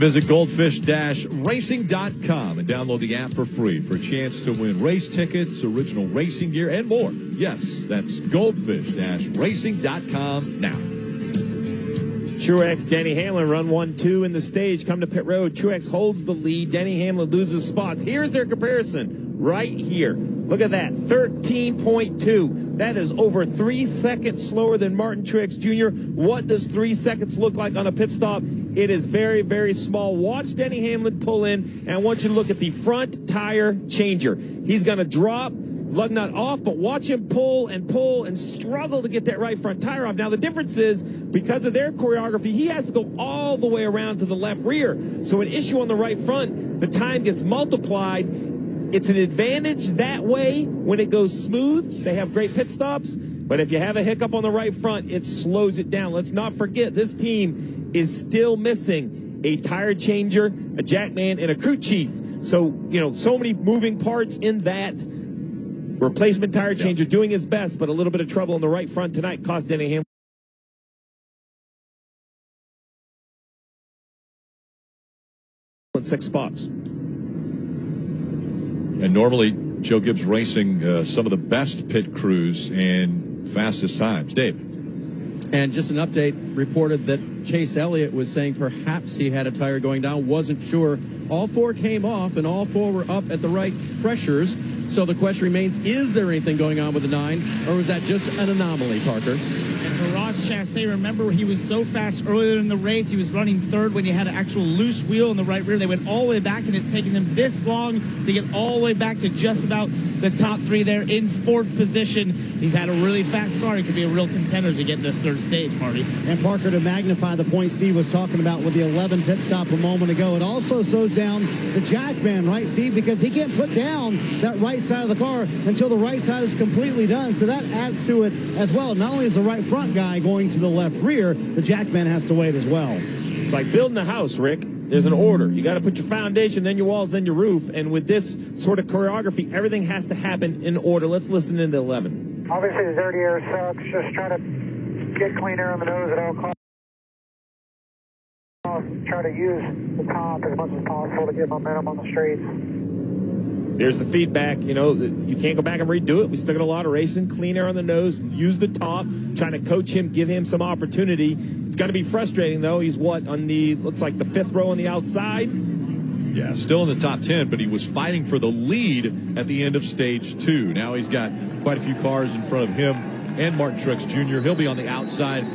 Visit goldfish-racing.com and download the app for free for a chance to win race tickets, original racing gear, and more. Yes, that's goldfish-racing.com now. Truex, Denny Hamlin run 1-2 in the stage. Come to pit road. Truex holds the lead. Denny Hamlin loses spots. Here's their comparison right here. Look at that, 13.2. That is over 3 seconds slower than Martin Truex Jr. What does 3 seconds look like on a pit stop? It is very, very small. Watch Denny Hamlin pull in, and I want you to look at the front tire changer. He's going to drop, lug nut off, but watch him pull and struggle to get that right front tire off. Now, the difference is, because of their choreography, he has to go all the way around to the left rear. So an issue on the right front, the time gets multiplied. It's an advantage that way when it goes smooth. They have great pit stops. But if you have a hiccup on the right front, it slows it down. Let's not forget, this team is still missing a tire changer, a jackman, and a crew chief. So, so many moving parts in that. Replacement tire changer doing his best, but a little bit of trouble on the right front tonight cost Denny Hamlin 6 spots. And normally, Joe Gibbs Racing, some of the best pit crews and fastest times. Dave. And just an update, reported that Chase Elliott was saying perhaps he had a tire going down, wasn't sure. All 4 came off, and all 4 were up at the right pressures. So the question remains, is there anything going on with the 9, or was that just an anomaly, Parker? And for Ross Chastain, remember, he was so fast earlier in the race. He was running third when he had an actual loose wheel in the right rear. They went all the way back, and it's taken him this long to get all the way back to just about the top 3 there in 4th position. He's had a really fast car. He could be a real contender to get in this 3rd stage, Marty. And Parker, to magnify the point Steve was talking about with the 11 pit stop a moment ago, it also slows down the jackman, right, Steve? Because he can't put down that right side of the car until the right side is completely done. So that adds to it as well. Not only is the right front guy going to the left rear, the jackman has to wait as well. It's like building a house, Rick. There's an order. You got to put your foundation, then your walls, then your roof. And with this sort of choreography, everything has to happen in order. Let's listen into 11. Obviously, the dirty air sucks. Just try to get clean air on the nose at all costs. Try to use the top as much as possible to get momentum on the straights. There's the feedback. You can't go back and redo it. We still got a lot of racing. Clean air on the nose. Use the top. Trying to coach him, give him some opportunity. It's going to be frustrating, though. He's looks like the 5th row on the outside. Yeah, still in the top 10, but he was fighting for the lead at the end of stage 2. Now he's got quite a few cars in front of him and Martin Truex Jr. He'll be on the outside.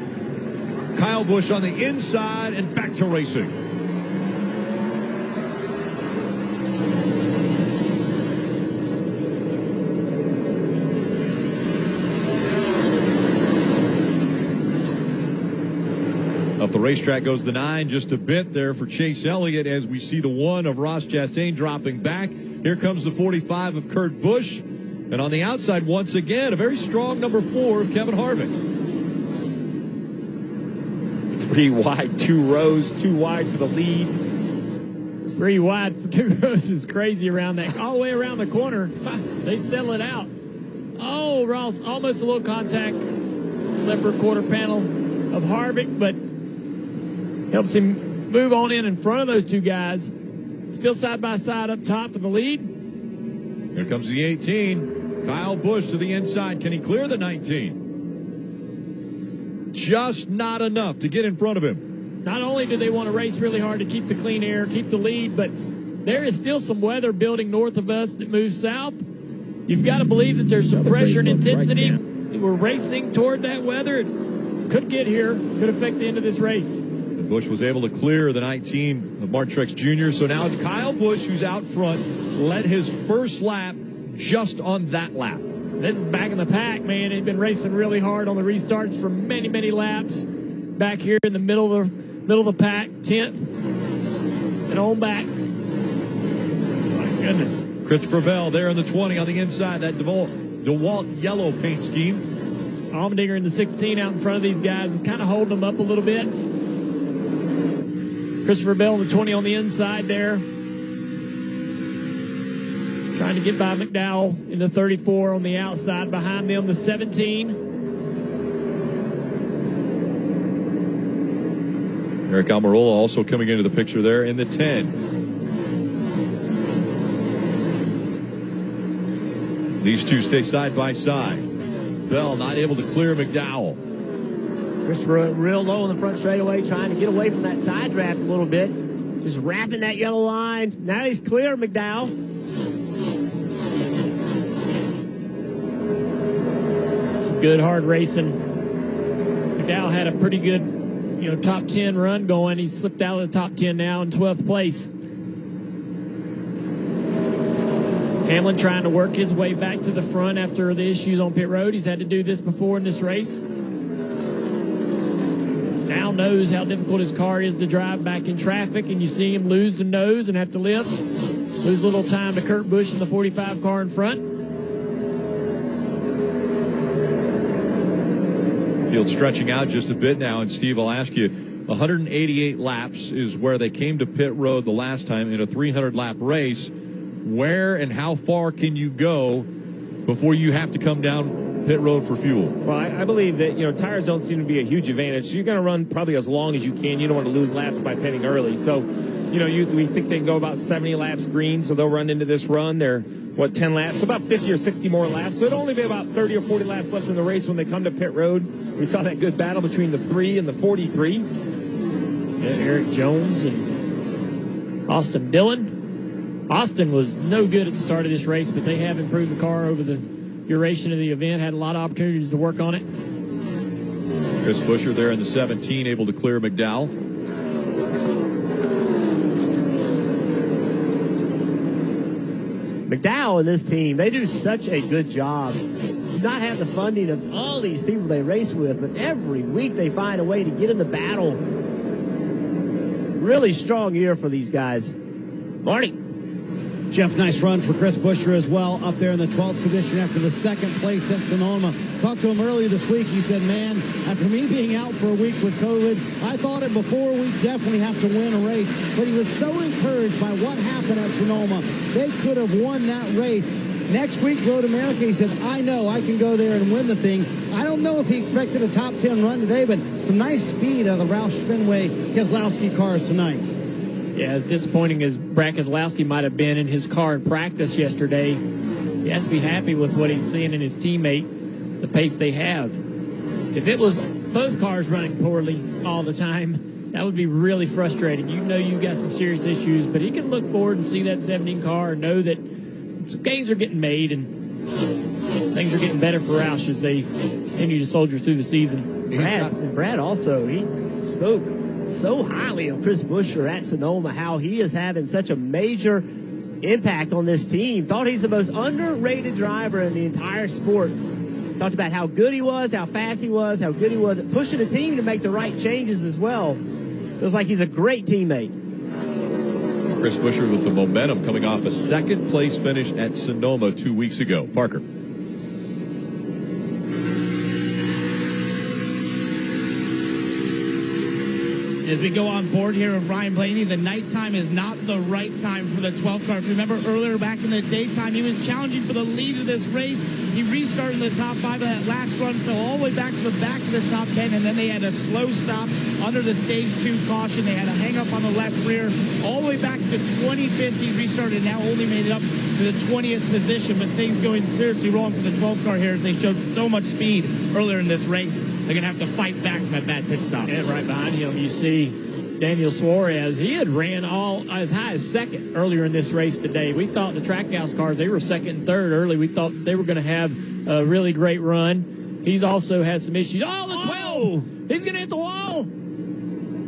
Kyle Busch on the inside, and back to racing. Up the racetrack goes the 9, just a bit there for Chase Elliott as we see the 1 of Ross Chastain dropping back. Here comes the 45 of Kurt Busch. And on the outside, once again, a very strong number 4 of Kevin Harvick. 3 wide, 2 rows, 2 wide for the lead. 3 wide for 2 rows is crazy around that. All the way around the corner. They settle it out. Oh, Ross, almost a little contact. Left rear quarter panel of Harvick, but helps him move on in front of those 2 guys. Still side by side up top for the lead. Here comes the 18. Kyle Busch to the inside. Can he clear the 19? Just not enough to get in front of him. Not only do they want to race really hard to keep the clean air, keep the lead, but there is still some weather building north of us that moves south. You've got to believe that there's some pressure and intensity. We're racing toward that weather. It could get here, could affect the end of this race. Busch was able to clear the 19 of Martin Truex Jr. So now it's Kyle Busch who's out front, led his first lap just on that lap. This is back in the pack, man. He's been racing really hard on the restarts for many, many laps. Back here in the middle of the pack, 10th, and on back. My goodness. Christopher Bell there in the 20 on the inside, that DeWalt yellow paint scheme. Allmendinger in the 16 out in front of these guys is kind of holding them up a little bit. Christopher Bell in the 20 on the inside there. Trying to get by McDowell in the 34 on the outside. Behind them, the 17. Eric Almirola also coming into the picture there in the 10. These two stay side by side. Bell not able to clear McDowell. Christopher real low in the front straightaway, trying to get away from that side draft a little bit. Just wrapping that yellow line. Now he's clear, McDowell. Good hard racing. McDowell had a pretty good, top 10 run going. He slipped out of the top 10 now in 12th place. Hamlin trying to work his way back to the front after the issues on pit road. He's had to do this before in this race. Now knows how difficult his car is to drive back in traffic, and you see him lose the nose and have to lift. Lose a little time to Kurt Busch in the 45 car in front. Field stretching out just a bit now, and Steve, I'll ask you, 188 laps is where they came to pit road the last time in a 300-lap race. Where and how far can you go before you have to come down pit road for fuel? Well, I believe that, tires don't seem to be a huge advantage. You're going to run probably as long as you can. You don't want to lose laps by pitting early. So, we think they can go about 70 laps green, so they'll run into this run. They're, 10 laps? About 50 or 60 more laps. So it'll only be about 30 or 40 laps left in the race when they come to pit road. We saw that good battle between the 3 and the 43. Eric Jones and Austin Dillon. Austin was no good at the start of this race, but they have improved the car over the duration of the event, had a lot of opportunities to work on it. Chris Buescher there in the 17, able to clear McDowell. McDowell and this team, they do such a good job. Do not have the funding of all these people they race with, but every week they find a way to get in the battle. Really strong year for these guys. Marty. Jeff, nice run for Chris Buescher as well, up there in the 12th position after the second place at Sonoma. Talked to him earlier this week. He said, man, after me being out for a week with COVID, I thought it before we definitely have to win a race. But he was so encouraged by what happened at Sonoma. They could have won that race. Next week, Road America, he said, I know I can go there and win the thing. I don't know if he expected a top 10 run today, but some nice speed out of the Roush Fenway Keselowski cars tonight. Yeah, as disappointing as Brad Keselowski might have been in his car in practice yesterday, he has to be happy with what he's seeing in his teammate, the pace they have. If it was both cars running poorly all the time, that would be really frustrating. You got some serious issues, but he can look forward and see that 17 car and know that some gains are getting made and things are getting better for Roush as they continue to soldier through the season. Brad also, he spoke so highly of Chris Buescher at Sonoma, how he is having such a major impact on this team. Thought he's the most underrated driver in the entire sport. Talked about how good he was, how fast he was, how good he was at pushing the team to make the right changes as well. Feels like he's a great teammate. Chris Buescher with the momentum coming off a second place finish at Sonoma 2 weeks ago. Parker. As we go on board here with Ryan Blaney, the nighttime is not the right time for the 12th car. If you remember earlier back in the daytime, he was challenging for the lead of this race. He restarted in the top 5 of that last run, fell all the way back to the back of the top 10, and then they had a slow stop under the stage 2 caution. They had a hang up on the left rear all the way back to 25th. He restarted, now only made it up to the 20th position, but things going seriously wrong for the 12th car here as they showed so much speed earlier in this race. They're going to have to fight back from that bad pit stop. And right behind him, you see Daniel Suarez. He had ran all as high as second earlier in this race today. We thought the Trackhouse cars, they were second and third early. We thought they were going to have a really great run. He's also had some issues. Oh, the 12! He's going to hit the wall!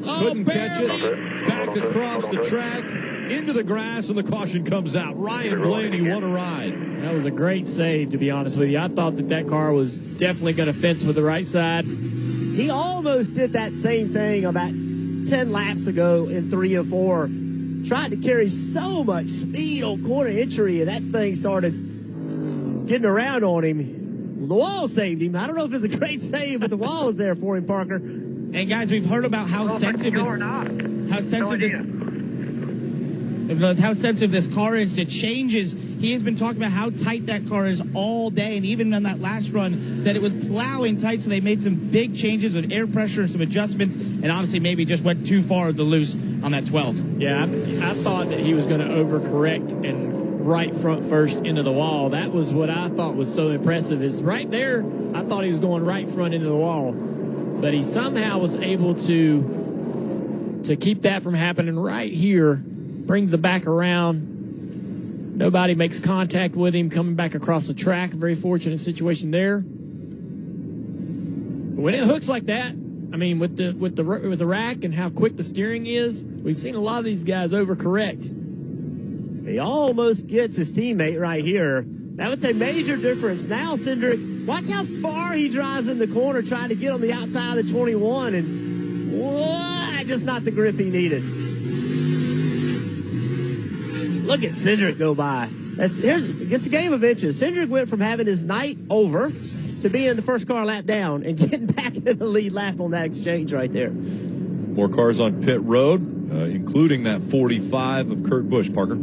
Oh, Couldn't catch it. Back across the track, into the grass, and the caution comes out. Ryan Blaney, what a ride. That was a great save, to be honest with you. I thought that car was definitely going to fence with the right side. He almost did that same thing about 10 laps ago in 3 or 4. Tried to carry so much speed on corner entry, and that thing started getting around on him. The wall saved him. I don't know if it's a great save, but the wall was there for him, Parker. And guys, we've heard about how sensitive this how sensitive this car is to changes. He has been talking about how tight that car is all day, and even on that last run said it was plowing tight, so they made some big changes with air pressure and some adjustments, and honestly maybe just went too far of the loose on that 12. Yeah, I thought that he was going to overcorrect and right front first into the wall. That was what I thought was so impressive, is right there, I thought he was going right front into the wall. But he somehow was able to keep that from happening right here. Brings the back around. Nobody makes contact with him coming back across the track. Very fortunate situation there. But when it hooks like that, I mean, with the rack and how quick the steering is, we've seen a lot of these guys overcorrect. He almost gets his teammate right here. That would say major difference. Now, Cindric, watch how far he drives in the corner trying to get on the outside of the 21, and just not the grip he needed. Look at Cindric go by. It's a game of inches. Cindric went from having his night over to being the first car lap down and getting back in the lead lap on that exchange right there. More cars on pit road, including that 45 of Kurt Busch, Parker.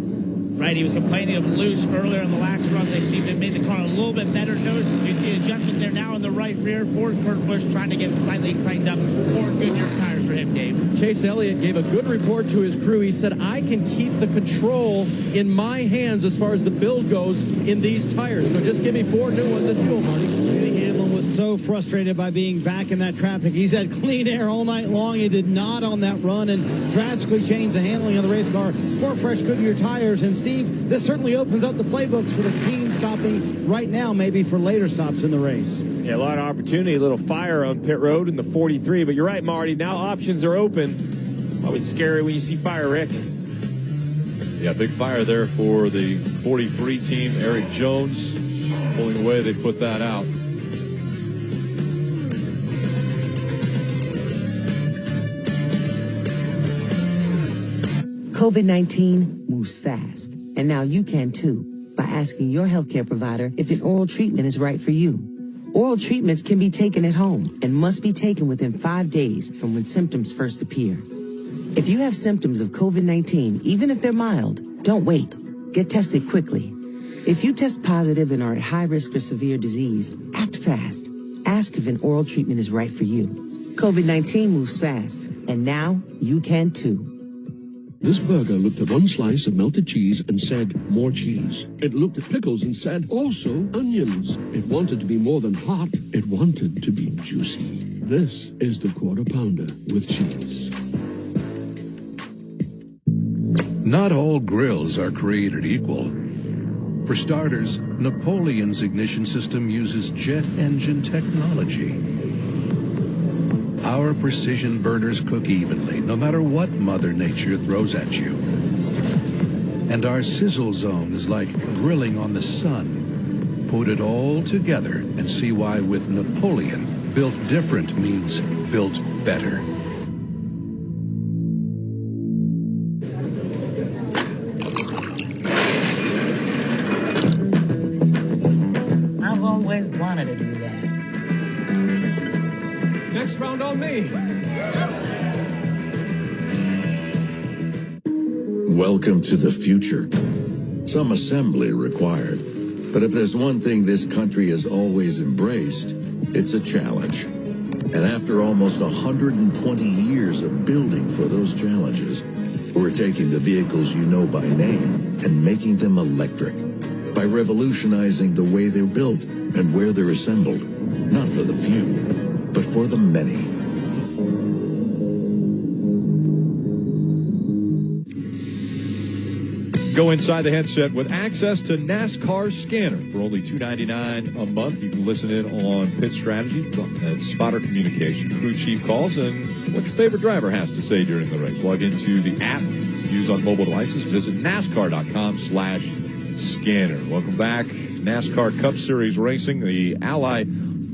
Right, he was complaining of loose earlier in the last run. They seemed to have made the car a little bit better. You see an adjustment there now in the right rear for Kurt Busch, trying to get slightly tightened up. 4 Goodyear tires for him, Dave. Chase Elliott gave a good report to his crew. He said, I can keep the control in my hands as far as the build goes in these tires. So just give me 4 new ones and fuel, Marty. Denny Hamlin was so frustrated by being back in that traffic. He's had clean air all night long. He did not on that run and drastically changed the handling of the race car. 4 fresh Goodyear tires. And Steve, this certainly opens up the playbooks for the team stopping right now, maybe for later stops in the race. Yeah, a lot of opportunity, a little fire on pit road in the 43, but you're right, Marty. Now options are open. Always scary when you see fire, Rick. Yeah, big fire there for the 43 team. Eric Jones pulling away. They put that out. COVID-19 moves fast, and now you can too by asking your healthcare provider if an oral treatment is right for you. Oral treatments can be taken at home and must be taken within 5 days from when symptoms first appear. If you have symptoms of COVID-19, even if they're mild, don't wait. Get tested quickly. If you test positive and are at high risk for severe disease, act fast. Ask if an oral treatment is right for you. COVID-19 moves fast, and now you can too. This burger looked at one slice of melted cheese and said, more cheese. It looked at pickles and said, also onions. It wanted to be more than hot. It wanted to be juicy. This is the Quarter Pounder with cheese. Not all grills are created equal. For starters, Napoleon's ignition system uses jet engine technology. Our precision burners cook evenly, no matter what Mother Nature throws at you. And our sizzle zone is like grilling on the sun. Put it all together and see why with Napoleon, built different means built better. I've always wanted to do that. Next round on me. Welcome to the future. Some assembly required. But if there's one thing this country has always embraced, it's a challenge. And after almost 120 years of building for those challenges, we're taking the vehicles you know by name and making them electric by revolutionizing the way they're built and where they're assembled. Not for the few, but for the many. Go inside the headset with access to NASCAR Scanner for only $2.99 a month. You can listen in on pit strategy, spotter communication, crew chief calls, and what your favorite driver has to say during the race. Log into the app used on mobile devices. Visit NASCAR.com/scanner. Welcome back. NASCAR Cup Series racing, the Ally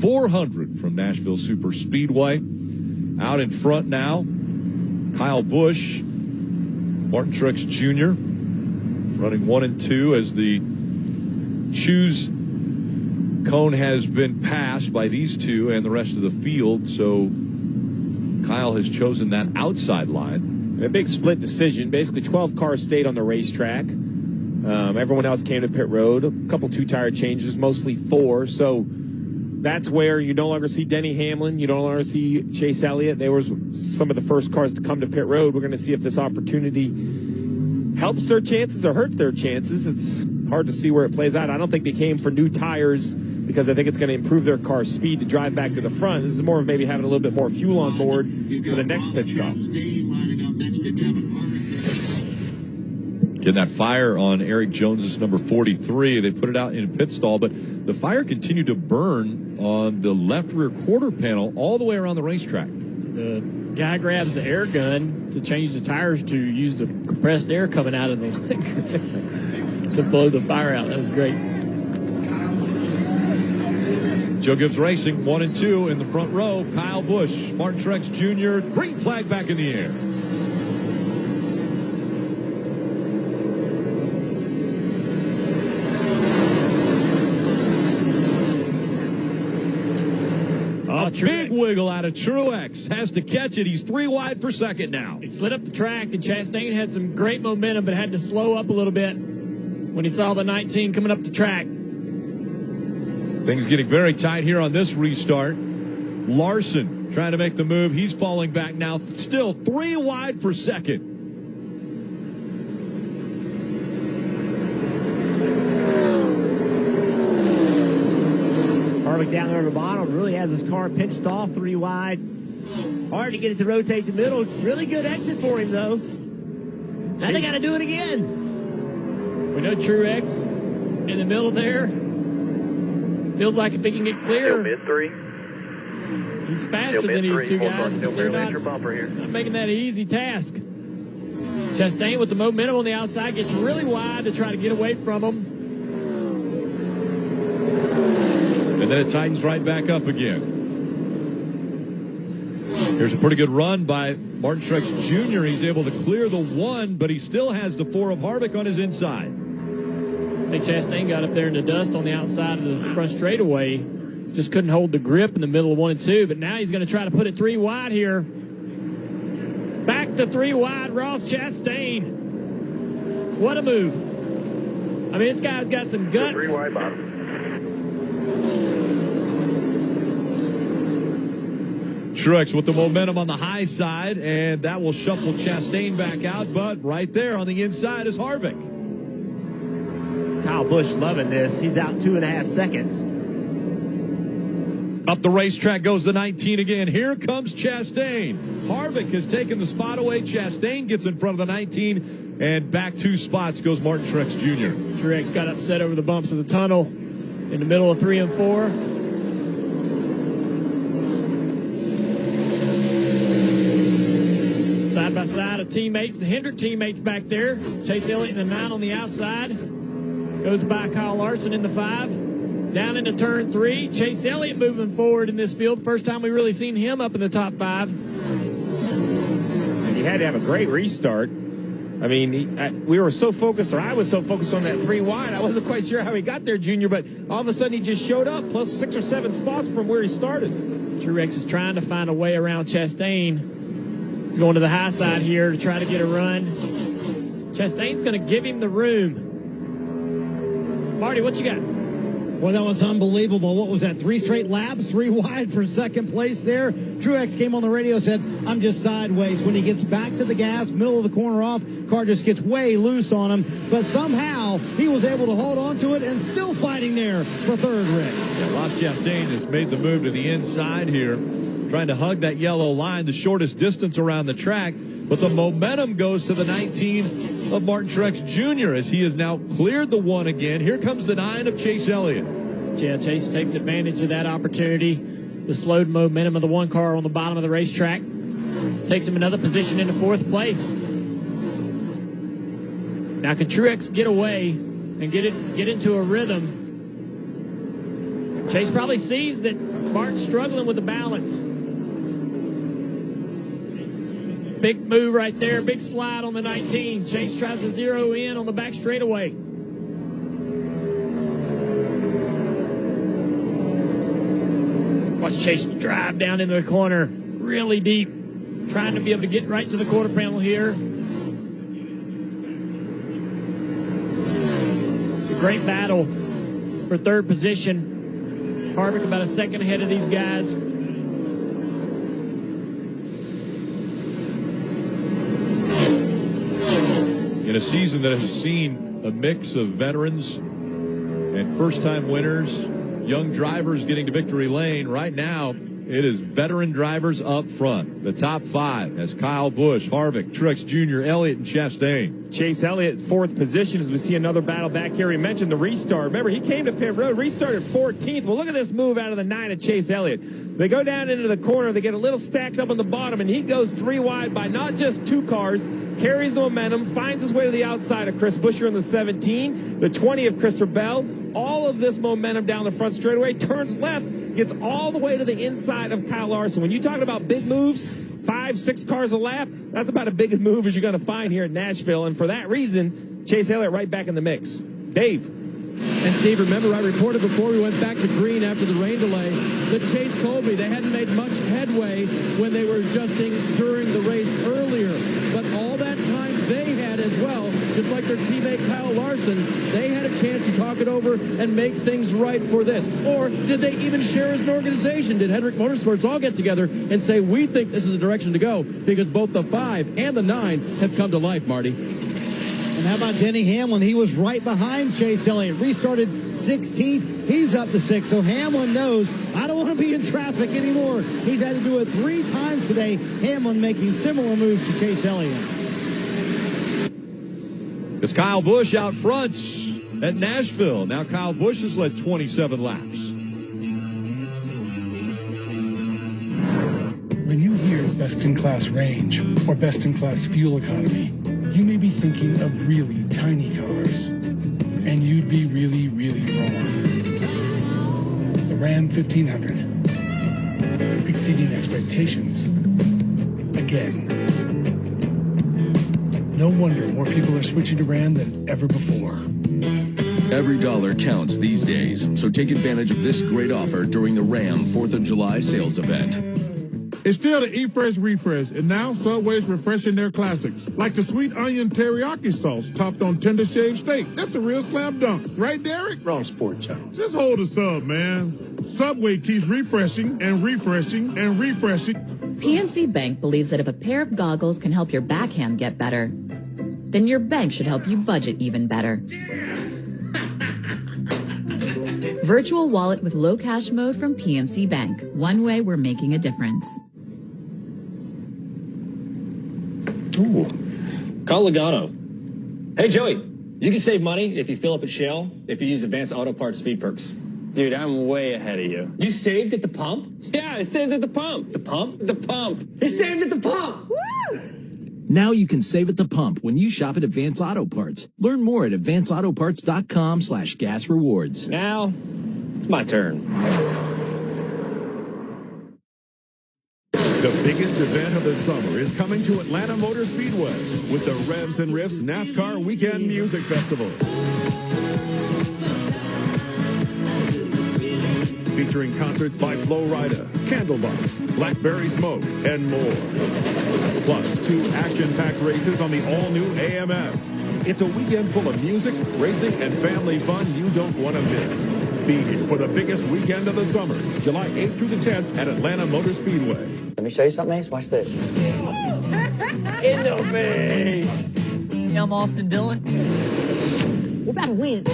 400 from Nashville Super Speedway. Out in front now, Kyle Busch, Martin Truex Jr., running 1 and 2 as the choose cone has been passed by these two and the rest of the field. So Kyle has chosen that outside line. A big split decision. Basically, 12 cars stayed on the racetrack. Everyone else came to pit road. A couple two-tire changes, mostly 4. So that's where you no longer see Denny Hamlin. You no longer see Chase Elliott. They were some of the first cars to come to pit road. We're going to see if this opportunity helps their chances or hurts their chances. It's hard to see where it plays out. I don't think they came for new tires because I think it's going to improve their car's speed to drive back to the front. This is more of maybe having a little bit more fuel on board for the next pit stop. Getting that fire on Eric Jones's number 43. They put it out in a pit stall, but the fire continued to burn on the left rear quarter panel all the way around the racetrack. The guy grabs the air gun to change the tires to use the compressed air coming out of the liquor to blow the fire out. That was great. Joe Gibbs Racing, 1 and 2 in the front row. Kyle Busch, Martin Truex Jr., green flag back in the air. A big wiggle out of Truex. Has to catch it. He's 3 wide for second now. He slid up the track, and Chastain had some great momentum, but had to slow up a little bit when he saw the 19 coming up the track. Things getting very tight here on this restart. Larson trying to make the move. He's falling back now. Still 3 wide for second. Harvick down there on the bottom really has his car pinched off 3 wide. Hard to get it to rotate the middle. Really good exit for him, though. Now they got to do it again. We know Truex in the middle there. Feels like if he can get clear, mid-3. He's faster than these two guys. They're not making that an easy task. Chastain with the momentum on the outside gets really wide to try to get away from him. And then it tightens right back up again. Here's a pretty good run by Martin Truex Jr. He's able to clear the 1, but he still has the 4 of Harvick on his inside. I think Chastain got up there in the dust on the outside of the front straightaway. Just couldn't hold the grip in the middle of 1 and 2, but now he's going to try to put it 3 wide here. Back to 3 wide, Ross Chastain. What a move. I mean, this guy's got some guts. 3 wide bottom. Truex with the momentum on the high side, and that will shuffle Chastain back out, but right there on the inside is Harvick. Kyle Busch loving this. He's out 2.5 seconds. Up the racetrack goes the 19 again. Here comes Chastain. Harvick has taken the spot away. Chastain gets in front of the 19, and back 2 spots goes Martin Truex Jr. Truex got upset over the bumps of the tunnel in the middle of 3 and 4. Side by side of teammates, the Hendrick teammates back there. Chase Elliott in the 9 on the outside. Goes by Kyle Larson in the 5. Down into turn 3. Chase Elliott moving forward in this field. First time we really seen him up in the top 5. He had to have a great restart. I mean, we were so focused, or I was so focused on that 3 wide, I wasn't quite sure how he got there, Junior, but all of a sudden he just showed up, plus 6 or 7 spots from where he started. Truex is trying to find a way around Chastain. He's going to the high side here to try to get a run. Chastain's going to give him the room. Marty, what you got? Well, that was unbelievable. What was that, 3 straight laps, 3 wide for second place there? Truex came on the radio, said, I'm just sideways. When he gets back to the gas, middle of the corner off, car just gets way loose on him. But somehow he was able to hold on to it and still fighting there for third, Rick. Yeah, Ross Chastain has made the move to the inside here, trying to hug that yellow line, the shortest distance around the track. But the momentum goes to the 19 of Martin Truex Jr. as he has now cleared the 1 again. Here comes the 9 of Chase Elliott. Yeah, Chase takes advantage of that opportunity. The slowed momentum of the 1 car on the bottom of the racetrack takes him another position into 4th place. Now can Truex get away and get into a rhythm? Chase probably sees that Martin's struggling with the balance. Big move right there, big slide on the 19. Chase tries to zero in on the back straightaway. Watch Chase drive down into the corner really deep. trying to be able to get right to the quarter panel here. A great battle for third position. Harvick about a second ahead of these guys. In a season that has seen a mix of veterans and first-time winners, young drivers getting to victory lane, right now it is veteran drivers up front. The top 5 has Kyle Busch, Harvick, Truex Jr., Elliott, and Chastain. Chase Elliott, 4th position, as we see another battle back here. He mentioned the restart. Remember, he came to pit road, restarted 14th. Well, look at this move out of the 9 of Chase Elliott. They go down into the corner. They get a little stacked up on the bottom, and he goes 3 wide by not just 2 cars, carries the momentum, finds his way to the outside of Chris Buescher in the 17, the 20 of Christopher Bell. All of this momentum down the front straightaway, turns left, gets all the way to the inside of Kyle Larson. When you're talking about big moves, 5, 6 cars a lap, that's about as big a move as you're going to find here in Nashville. And for that reason, Chase Elliott right back in the mix. Dave. And Steve, remember I reported before we went back to green after the rain delay that Chase told me they hadn't made much headway when they were adjusting during the race earlier. But all that time they had as well, just like their teammate Kyle Larson, they had a chance to talk it over and make things right for this. Or did they even share as an organization? Did Hendrick Motorsports all get together and say, we think this is the direction to go? Because both the 5 and the 9 have come to life, Marty. And how about Denny Hamlin? He was right behind Chase Elliott. Restarted 16th. He's up to 6th. So Hamlin knows, I don't want to be in traffic anymore. He's had to do it 3 times today. Hamlin making similar moves to Chase Elliott. It's Kyle Busch out front at Nashville. Now Kyle Busch has led 27 laps. When you hear best-in-class range or best-in-class fuel economy, you may be thinking of really tiny cars, and you'd be really, really wrong. The Ram 1500, exceeding expectations, again. No wonder more people are switching to Ram than ever before. Every dollar counts these days, so take advantage of this great offer during the Ram 4th of July sales event. It's still the Eat Fresh Refresh, and now Subway's refreshing their classics, like the sweet onion teriyaki sauce topped on tender shaved steak. That's a real slam dunk, right, Derek? Wrong sport, John. Just hold the sub, man. Subway keeps refreshing and refreshing and refreshing. PNC Bank believes that if a pair of goggles can help your backhand get better, then your bank should help you budget even better. Virtual wallet with low cash mode from PNC Bank. One way we're making a difference. Ooh. Call Logano. Hey, Joey, you can save money if you fill up at Shell if you use Advanced Auto Parts Speed Perks. Dude, I'm way ahead of you. You saved at the pump? Yeah, I saved at the pump. The pump? The pump. You saved at the pump! Woo! Now you can save at the pump when you shop at Advance Auto Parts. Learn more at advanceautoparts.com/gas rewards. Now, it's my turn. The biggest event of the summer is coming to Atlanta Motor Speedway with the Revs and Riffs NASCAR Weekend Music Festival. Featuring concerts by Flo Rida, Candlebox, Blackberry Smoke, and more. Plus 2 action-packed races on the all-new AMS. It's a weekend full of music, racing, and family fun you don't want to miss. Be here for the biggest weekend of the summer, July 8th through the 10th at Atlanta Motor Speedway. Let me show you something, Ace. Watch this. In the face. I'm Austin Dillon. We're about to win.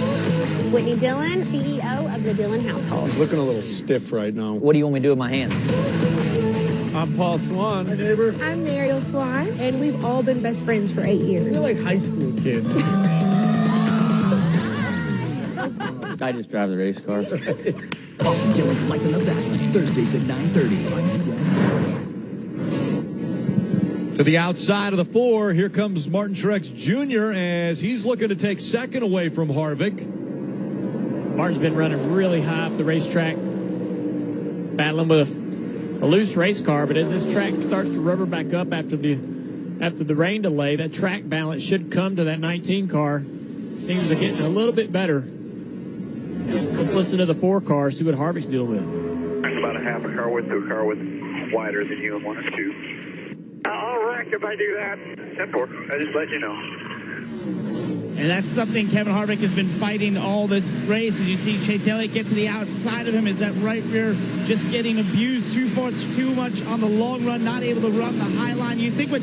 Whitney Dillon, CEO of the Dillon household. Looking a little stiff right now. What do you want me to do with my hands? I'm Paul Swan. Hi, neighbor. I'm Mariel Swan, and we've all been best friends for 8 years. You're like high school kids. I just drive the race car. Austin Dillon's Life in the Fast Lane, Thursdays at 9:30 on USA. To the outside of the 4, here comes Martin Truex Jr. as he's looking to take second away from Harvick. Martin's been running really high up the racetrack, battling with a loose race car, but as this track starts to rubber back up after the rain delay, that track balance should come to that 19 car. Seems to get a little bit better. Let's listen to the 4 car, see what Harvick's dealing with. There's about a half a car width to a car width wider than you in 1 or 2. I'll wreck if I do that. 10-4. I just let you know. And that's something Kevin Harvick has been fighting all this race. As you see Chase Elliott get to the outside of him, is that right rear just getting abused too much on the long run, not able to run the high line. You think what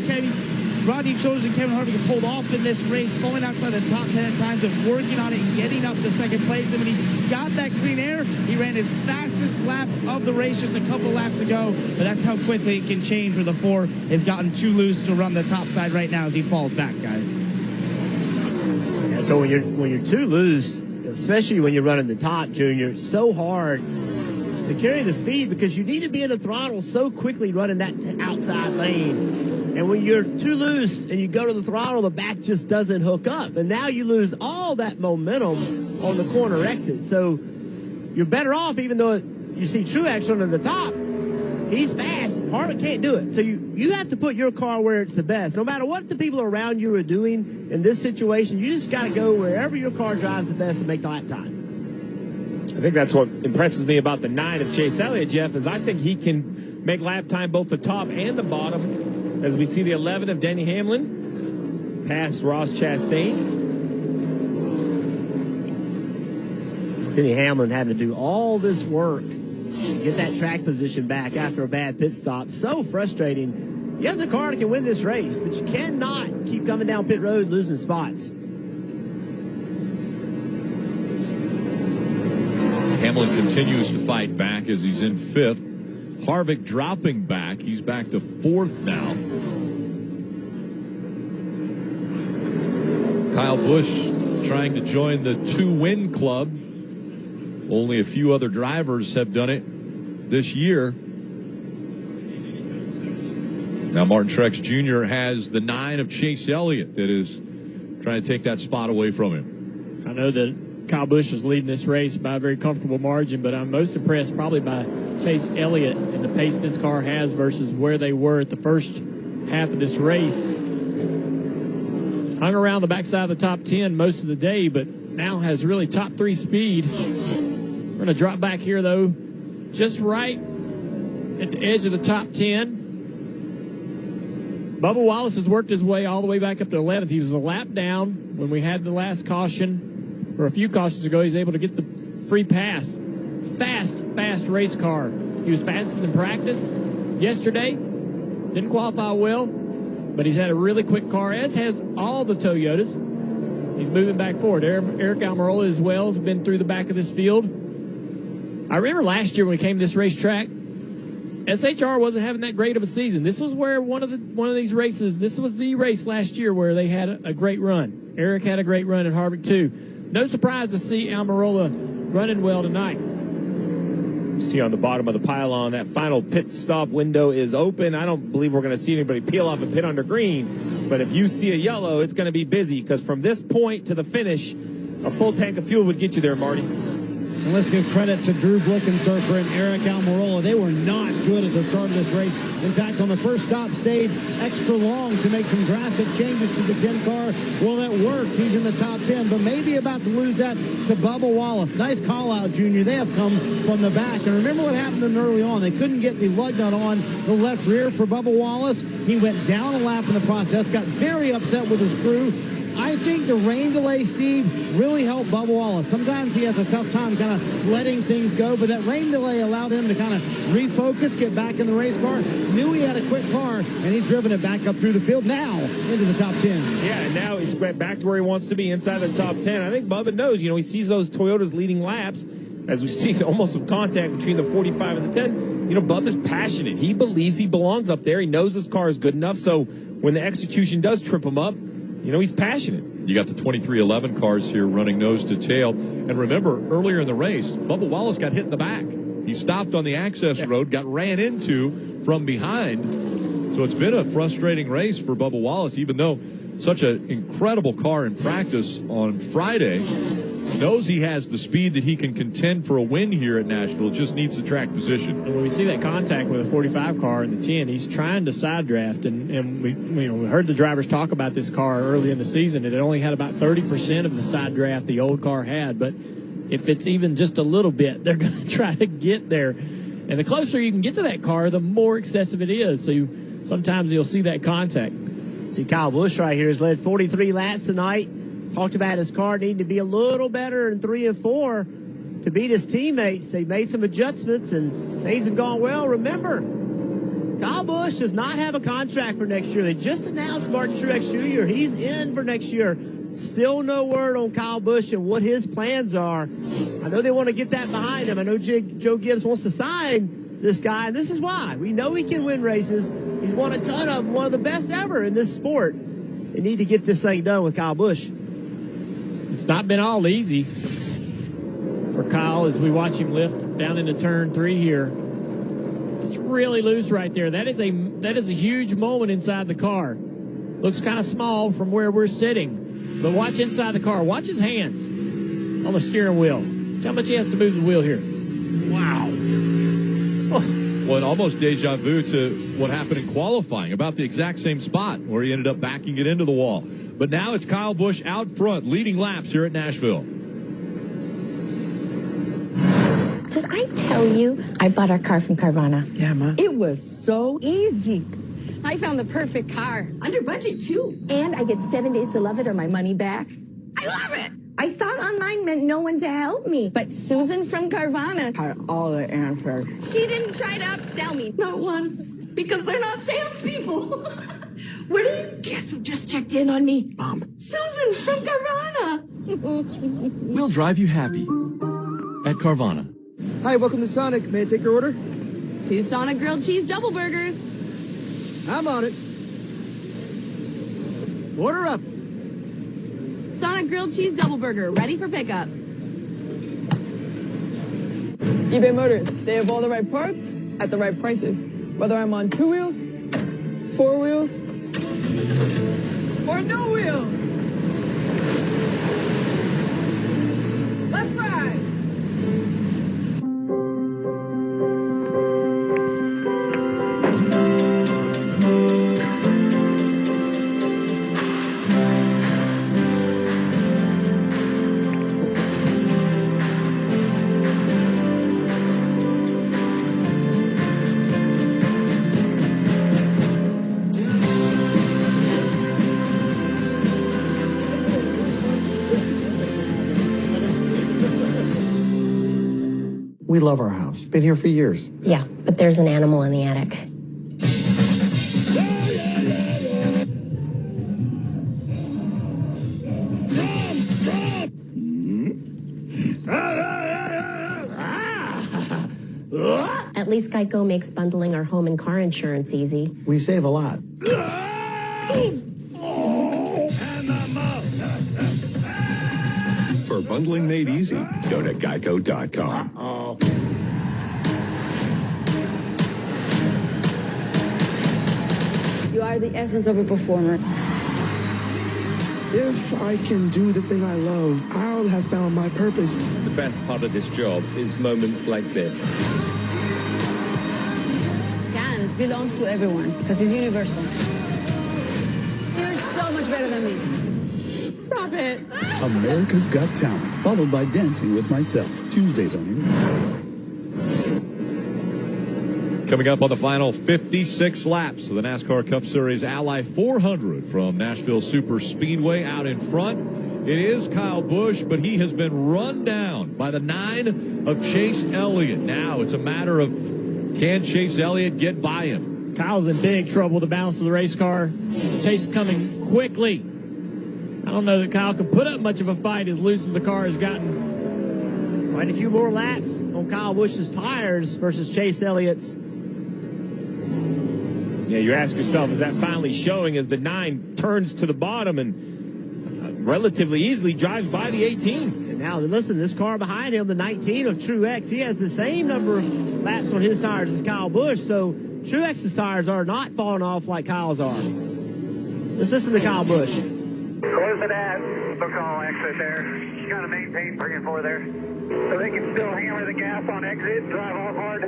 Rodney Childers and Kevin Harvick have pulled off in this race, falling outside the top 10 at times, of working on it and getting up to second place. And when he got that clean air, he ran his fastest lap of the race just a couple laps ago. But that's how quickly it can change where the 4 has gotten too loose to run the top side right now as he falls back, guys. So when you're too loose, especially when you're running the top, Junior, it's so hard to carry the speed because you need to be in the throttle so quickly running that outside lane. And when you're too loose and you go to the throttle, the back just doesn't hook up. And now you lose all that momentum on the corner exit. So you're better off, even though you see Truex running the top. He's fast. Harvick can't do it. So you have to put your car where it's the best. No matter what the people around you are doing in this situation, you just got to go wherever your car drives the best and make the lap time. I think that's what impresses me about the 9 of Chase Elliott, Jeff, is I think he can make lap time both the top and the bottom. As we see the 11 of Denny Hamlin past Ross Chastain. Denny Hamlin having to do all this work to get that track position back after a bad pit stop. So frustrating. He has a car that can win this race, but you cannot keep coming down pit road losing spots. Hamlin continues to fight back as he's in 5th. Harvick dropping back. He's back to 4th now. Kyle Busch trying to join the 2-win club. Only a few other drivers have done it this year. Now Martin Truex Jr. has the 9 of Chase Elliott that is trying to take that spot away from him. I know that Kyle Busch is leading this race by a very comfortable margin, but I'm most impressed probably by Chase Elliott and the pace this car has versus where they were at the first half of this race. Hung around the backside of the top 10 most of the day, but now has really top 3 speed. We're going to drop back here, though, just right at the edge of the top 10. Bubba Wallace has worked his way all the way back up to 11th. He was a lap down when we had the last caution, or a few cautions ago. He's able to get the free pass. Fast race car. He was fastest in practice yesterday. Didn't qualify well, but he's had a really quick car, as has all the Toyotas. He's moving back forward. Eric Almirola as well has been through the back of this field. I remember last year when we came to this racetrack, SHR wasn't having that great of a season. This was where one of these races, this was the race last year where they had a great run. Eric had a great run, and Harvick too. No surprise to see Almirola running well tonight. You see on the bottom of the pylon, that final pit stop window is open. I don't believe we're going to see anybody peel off and pit under green. But if you see a yellow, it's going to be busy, because from this point to the finish, a full tank of fuel would get you there, Marty. And let's give credit to Drew Blickensurfer and Eric Almirola. They were not good at the start of this race. In fact, on the first stop, stayed extra long to make some drastic changes to the 10 car. Well, that worked. He's in the top 10, but maybe about to lose that to Bubba Wallace. Nice call out, Junior. They have come from the back. And remember what happened to them early on. They couldn't get the lug nut on the left rear for Bubba Wallace. He went down a lap in the process, got very upset with his crew. I think the rain delay, Steve, really helped Bubba Wallace. Sometimes he has a tough time kind of letting things go, but that rain delay allowed him to kind of refocus, get back in the race car. Knew he had a quick car, and he's driven it back up through the field now into the top 10. Yeah, and now he's back to where he wants to be, inside the top 10. I think Bubba knows, he sees those Toyotas leading laps, as we see almost some contact between the 45 and the 10. Bubba's passionate. He believes he belongs up there. He knows his car is good enough, so when the execution does trip him up, he's passionate. You got the 2311 cars here running nose to tail. And remember, earlier in the race, Bubba Wallace got hit in the back. He stopped on the access road, got ran into from behind. So it's been a frustrating race for Bubba Wallace, even though such an incredible car in practice on Friday. Knows he has the speed that he can contend for a win here at Nashville. Just needs the track position. And when we see that contact with a 45 car in the 10, he's trying to side draft. And we heard the drivers talk about this car early in the season. It only had about 30% of the side draft the old car had. But if it's even just a little bit, they're going to try to get there. And the closer you can get to that car, the more excessive it is. So sometimes you'll see that contact. See, Kyle Busch right here has led 43 laps tonight. Talked about his car needing to be a little better in 3 and 4 to beat his teammates. They made some adjustments, and things have gone well. Remember, Kyle Busch does not have a contract for next year. They just announced Martin Truex Jr. He's in for next year. Still no word on Kyle Busch and what his plans are. I know they want to get that behind him. I know Joe Gibbs wants to sign this guy, and this is why. We know he can win races. He's won a ton of them, one of the best ever in this sport. They need to get this thing done with Kyle Busch. It's not been all easy for Kyle as we watch him lift down into turn 3 here. It's really loose right there. That is a huge moment inside the car. Looks kind of small from where we're sitting. But watch inside the car. Watch his hands on the steering wheel. See how much he has to move the wheel here. Wow. Well, almost deja vu to what happened in qualifying, about the exact same spot where he ended up backing it into the wall. But now it's Kyle Busch out front, leading laps here at Nashville. Did I tell you I bought our car from Carvana? Yeah, Ma. It was so easy. I found the perfect car. Under budget, too. And I get 7 days to love it or my money back. I love it. I thought online meant no one to help me. But Susan from Carvana Had all the answers. She didn't try to upsell me. Not once. Because they're not salespeople. Where do you guess who just checked in on me? Mom. Susan from Carvana. We'll drive you happy at Carvana. Hi, welcome to Sonic. May I take your order? 2 Sonic grilled cheese double burgers. I'm on it. Order up. Sonic grilled cheese double burger, ready for pickup. eBay Motors. They have all the right parts at the right prices. Whether I'm on 2 wheels, 4 wheels, or no wheels. Let's ride. We love our house. Been here for years. Yeah, but there's an animal in the attic. At least Geico makes bundling our home and car insurance easy. We save a lot. For bundling made easy, go to geico.com. You are the essence of a performer. If I can do the thing I love, I'll have found my purpose. The best part of this job is moments like this. Dance belongs to everyone because it's universal. You're so much better than me. Stop it. America's Got Talent, followed by Dancing with Myself. Tuesdays on NBC. Coming up on the final 56 laps of the NASCAR Cup Series Ally 400 from Nashville Super Speedway. Out in front, it is Kyle Busch, but he has been run down by the 9 of Chase Elliott. Now it's a matter of, can Chase Elliott get by him? Kyle's in big trouble, the balance of the race car. Chase coming quickly. I don't know that Kyle can put up much of a fight as loose as the car has gotten. Quite a few more laps on Kyle Busch's tires versus Chase Elliott's. Yeah, you ask yourself, is that finally showing as the 9 turns to the bottom and relatively easily drives by the 18? And now, listen, this car behind him, the 19 of Truex, he has the same number of laps on his tires as Kyle Busch, so Truex's tires are not falling off like Kyle's are. Let's listen to Kyle Busch. Close to that. They'll call exit there. You got to maintain 3 and 4 there. So they can still hammer the gas on exit, drive all hard.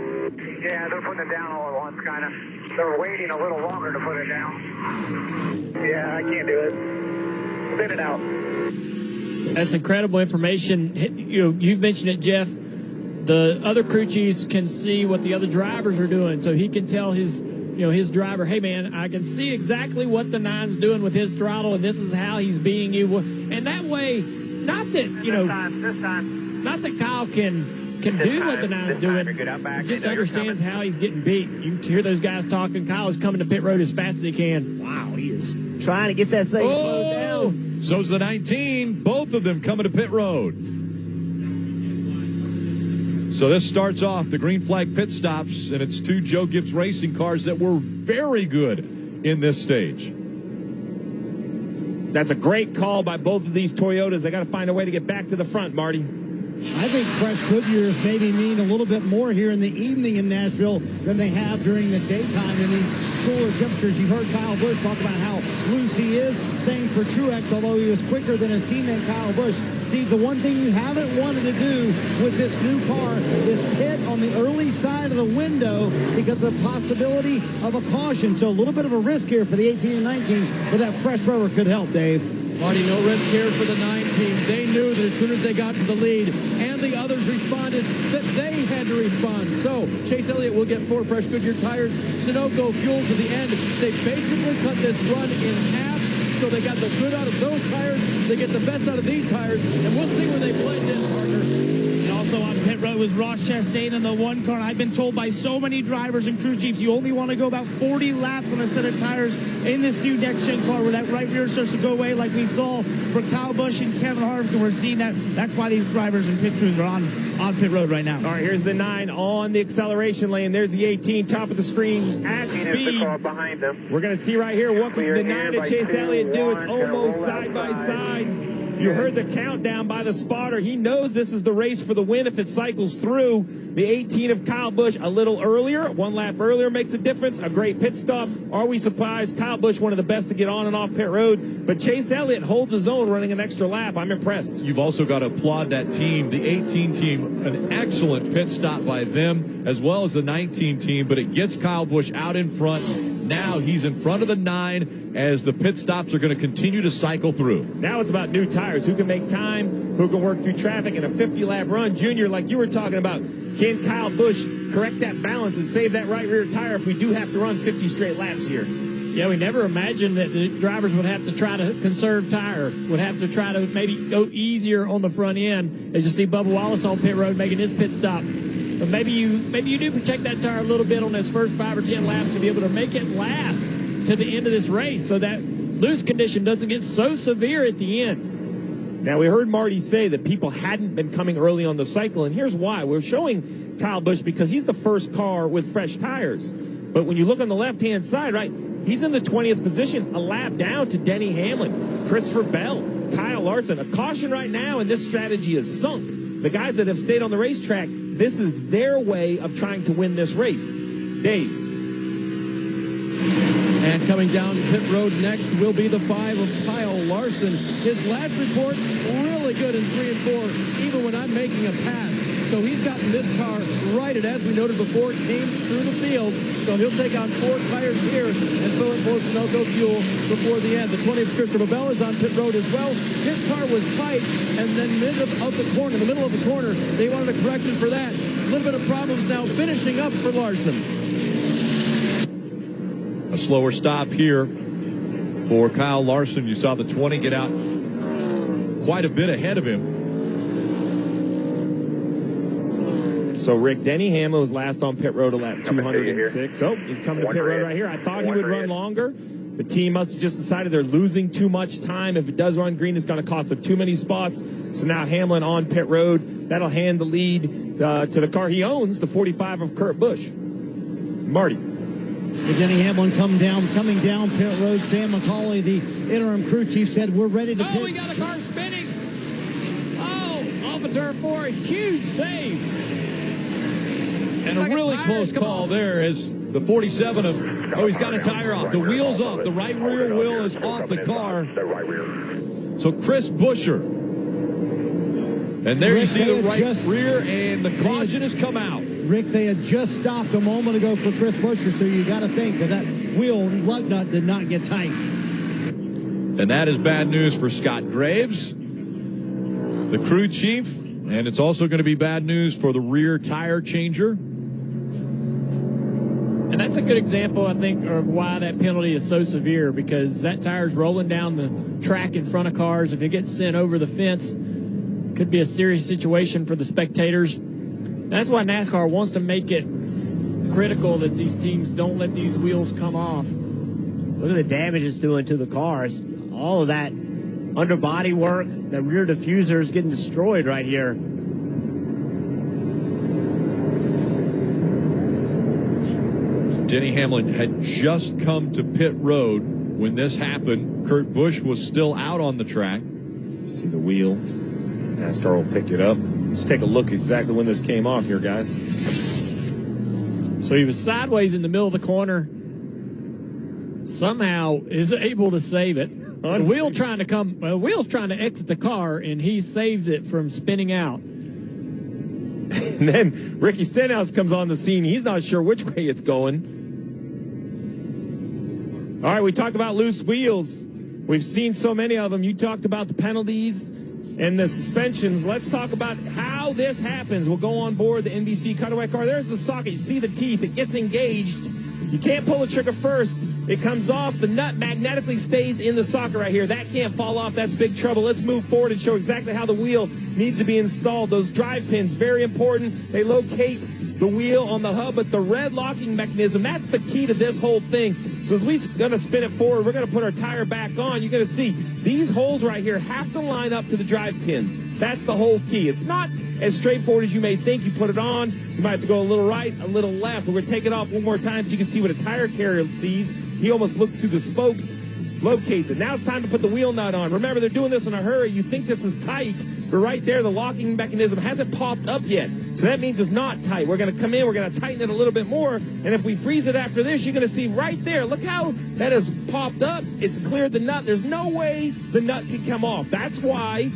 Yeah, they're putting it down all at once, kind of. They're waiting a little longer to put it down. Yeah, I can't do it. Spin it out. That's incredible information. You've mentioned it, Jeff. The other crew chiefs can see what the other drivers are doing, so he can tell his his driver, hey, man, I can see exactly what the 9's doing with his throttle, and this is how he's being you. And that way, not that, not that Kyle can do what the 9's doing, just understands how he's getting beat. You hear those guys talking. Kyle is coming to pit road as fast as he can. Wow, he is trying to get that thing slowed down. So's the 19. Both of them coming to pit road. So this starts off the green flag pit stops, and it's two Joe Gibbs Racing cars that were very good in this stage. That's a great call by both of these Toyotas. They got to find a way to get back to the front, Marty. I think fresh Goodyears maybe mean a little bit more here in the evening in Nashville than they have during the daytime in these cooler temperatures. You've heard Kyle Busch talk about how loose he is. Same for Truex, although he was quicker than his teammate Kyle Busch. Steve, the one thing you haven't wanted to do with this new car is pit on the early side of the window because of possibility of a caution. So a little bit of a risk here for the 18 and 19, but that fresh rubber could help, Dave. Marty, no risk here for the 9 team. They knew that as soon as they got to the lead and the others responded, that they had to respond. So Chase Elliott will get 4 fresh Goodyear tires. Sunoco fuel to the end. They basically cut this run in half. So they got the good out of those tires. They get the best out of these tires. And we'll see when they blend in, partner. And also on pit road was Ross Chastain in the 1 car. I've been told by so many drivers and crew chiefs, you only want to go about 40 laps on a set of tires in this new next-gen car where that right rear starts to go away like we saw for Kyle Busch and Kevin Harvick. And we're seeing that. That's why these drivers and pit crews are on pit road right now. All right, here's the 9 on the acceleration lane. There's the 18, top of the screen at speed. Behind them. We're going to see right here what can the 9 of Chase Elliott do. It's almost side by side. You heard the countdown by the spotter. He knows this is the race for the win if it cycles through. The 18 of Kyle Busch a little earlier, 1 lap earlier makes a difference. A great pit stop. Are we surprised? Kyle Busch, one of the best to get on and off pit road. But Chase Elliott holds his own running an extra lap. I'm impressed. You've also got to applaud that team, the 18 team, an excellent pit stop by them, as well as the 19 team, but it gets Kyle Busch out in front. Now he's in front of the 9 as the pit stops are going to continue to cycle through. Now it's about new tires. Who can make time? Who can work through traffic in a 50-lap run? Junior, like you were talking about, can Kyle Busch correct that balance and save that right rear tire if we do have to run 50 straight laps here? Yeah, we never imagined that the drivers would have to try to conserve tire, would have to try to maybe go easier on the front end. As you see Bubba Wallace on pit road making his pit stop. So maybe you do protect that tire a little bit on those first 5 or 10 laps to be able to make it last to the end of this race so that loose condition doesn't get so severe at the end. Now, we heard Marty say that people hadn't been coming early on the cycle, and here's why. We're showing Kyle Busch because he's the first car with fresh tires. But when you look on the left-hand side, right, he's in the 20th position, a lap down to Denny Hamlin, Christopher Bell, Kyle Larson. A caution right now, and this strategy is sunk. The guys that have stayed on the racetrack, this is their way of trying to win this race. Dave. And coming down pit road next will be the 5 of Kyle Larson. His last report, really good in 3 and 4, even when I'm making a pass. So he's gotten this car righted, as we noted before, came through the field. So he'll take on 4 tires here and fill in more Sunoco fuel before the end. The 20 of Christopher Bell is on pit road as well. His car was tight, and then in the middle of the corner, they wanted a correction for that. A little bit of problems now finishing up for Larson. A slower stop here for Kyle Larson. You saw the 20 get out quite a bit ahead of him. So, Rick, Denny Hamlin was last on pit road at lap 206. Oh, he's coming to pit road right here. I thought he would run longer. The team must have just decided they're losing too much time. If it does run green, it's going to cost them too many spots. So now Hamlin on pit road. That'll hand the lead to the car he owns, the 45 of Kurt Busch. Marty. Denny Hamlin coming down pit road. Sam McCauley, the interim crew chief, said we're ready to pit. Oh, we got a car spinning. Oh, off of turn 4, a huge save. And a really close call there as the 47 of, he's got a tire off. The wheel's off. The right rear wheel is off the car. So Chris Buescher. And there you see the right rear, and the caution has come out. Rick, they had just stopped a moment ago for Chris Buescher, so you got to think that wheel lug nut did not get tight. And that is bad news for Scott Graves, the crew chief, and it's also going to be bad news for the rear tire changer. And that's a good example, I think, of why that penalty is so severe, because that tire's rolling down the track in front of cars. If it gets sent over the fence, could be a serious situation for the spectators. And that's why NASCAR wants to make it critical that these teams don't let these wheels come off. Look at the damage it's doing to the cars. All of that underbody work, the rear diffuser is getting destroyed right here. Denny Hamlin had just come to pit road when this happened. Kurt Busch was still out on the track. See the wheel. NASCAR will pick it up. Let's take a look exactly when this came off here, guys. So he was sideways in the middle of the corner. Somehow is able to save it. The wheel's trying to exit the car, and he saves it from spinning out. And then Ricky Stenhouse comes on the scene. He's not sure which way it's going. All right, we talked about loose wheels. We've seen so many of them. You talked about the penalties and the suspensions. Let's talk about how this happens. We'll go on board the NBC cutaway car. There's the socket. You see the teeth. It gets engaged. You can't pull the trigger first. It comes off. The nut magnetically stays in the socket right here. That can't fall off. That's big trouble. Let's move forward and show exactly how the wheel needs to be installed. Those drive pins, very important. They locate the wheel on the hub, but the red locking mechanism, that's the key to this whole thing. So as we're going to spin it forward, we're going to put our tire back on. You're going to see these holes right here have to line up to the drive pins. That's the whole key. It's not as straightforward as you may think. You put it on, you might have to go a little right, a little left. We're going to take it off one more time so you can see what a tire carrier sees. He almost looks through the spokes, locates it. Now it's time to put the wheel nut on. Remember, they're doing this in a hurry. You think this is tight, but right there, the locking mechanism hasn't popped up yet. So that means it's not tight. We're going to come in, we're going to tighten it a little bit more, and if we freeze it after this, you're going to see right there, look how that has popped up. It's cleared the nut. There's no way the nut can come off. That's why,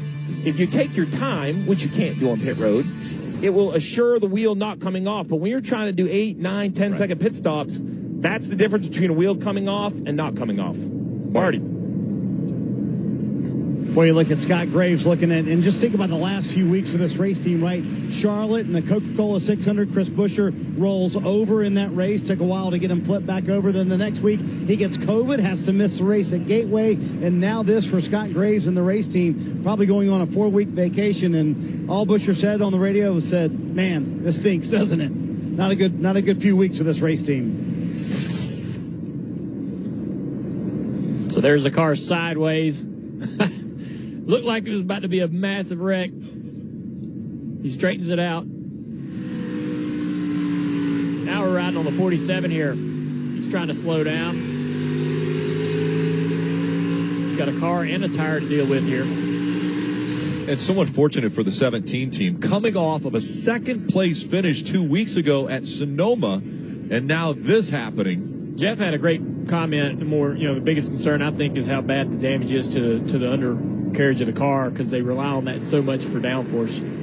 if you take your time, which you can't do on pit road, it will assure the wheel not coming off. But when you're trying to do 8, 9, 10-second pit stops, that's the difference between a wheel coming off and not coming off. Marty. Boy, you look at Scott Graves looking at, and just think about the last few weeks for this race team, right? Charlotte and the Coca-Cola 600, Chris Buescher rolls over in that race. Took a while to get him flipped back over. Then the next week, he gets COVID, has to miss the race at Gateway. And now this for Scott Graves and the race team, probably going on a 4-week vacation. And all Buescher said on the radio was said, man, this stinks, doesn't it? Not a good few weeks for this race team. So there's the car sideways. Looked like it was about to be a massive wreck. He straightens it out. Now we're riding on the 47 here. He's trying to slow down. He's got a car and a tire to deal with here. And somewhat fortunate for the 17 team, coming off of a second-place finish 2 weeks ago at Sonoma, and now this happening. Jeff had a great comment. The biggest concern, I think, is how bad the damage is to the undercarriage of the car, because they rely on that so much for downforce.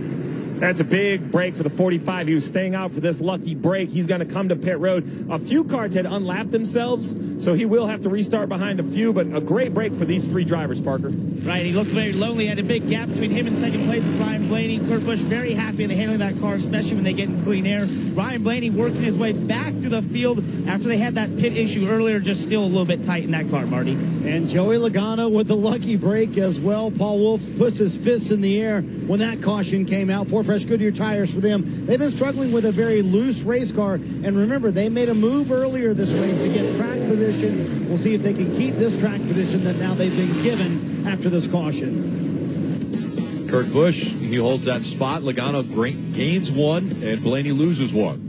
That's a big break for the 45. He was staying out for this lucky break. He's going to come to pit road. A few cars had unlapped themselves, so he will have to restart behind a few, but a great break for these 3 drivers, Parker. Right, he looked very lonely. Had a big gap between him and second place with Ryan Blaney. Kurt Busch very happy in handling that car, especially when they get in clean air. Ryan Blaney working his way back to the field after they had that pit issue earlier, just still a little bit tight in that car, Marty. And Joey Logano with the lucky break as well. Paul Wolf puts his fists in the air when that caution came out. 4 fresh Goodyear tires for them. They've been struggling with a very loose race car. And remember, they made a move earlier this race to get track position. We'll see if they can keep this track position that now they've been given after this caution. Kurt Busch, he holds that spot. Logano gains 1, and Blaney loses 1.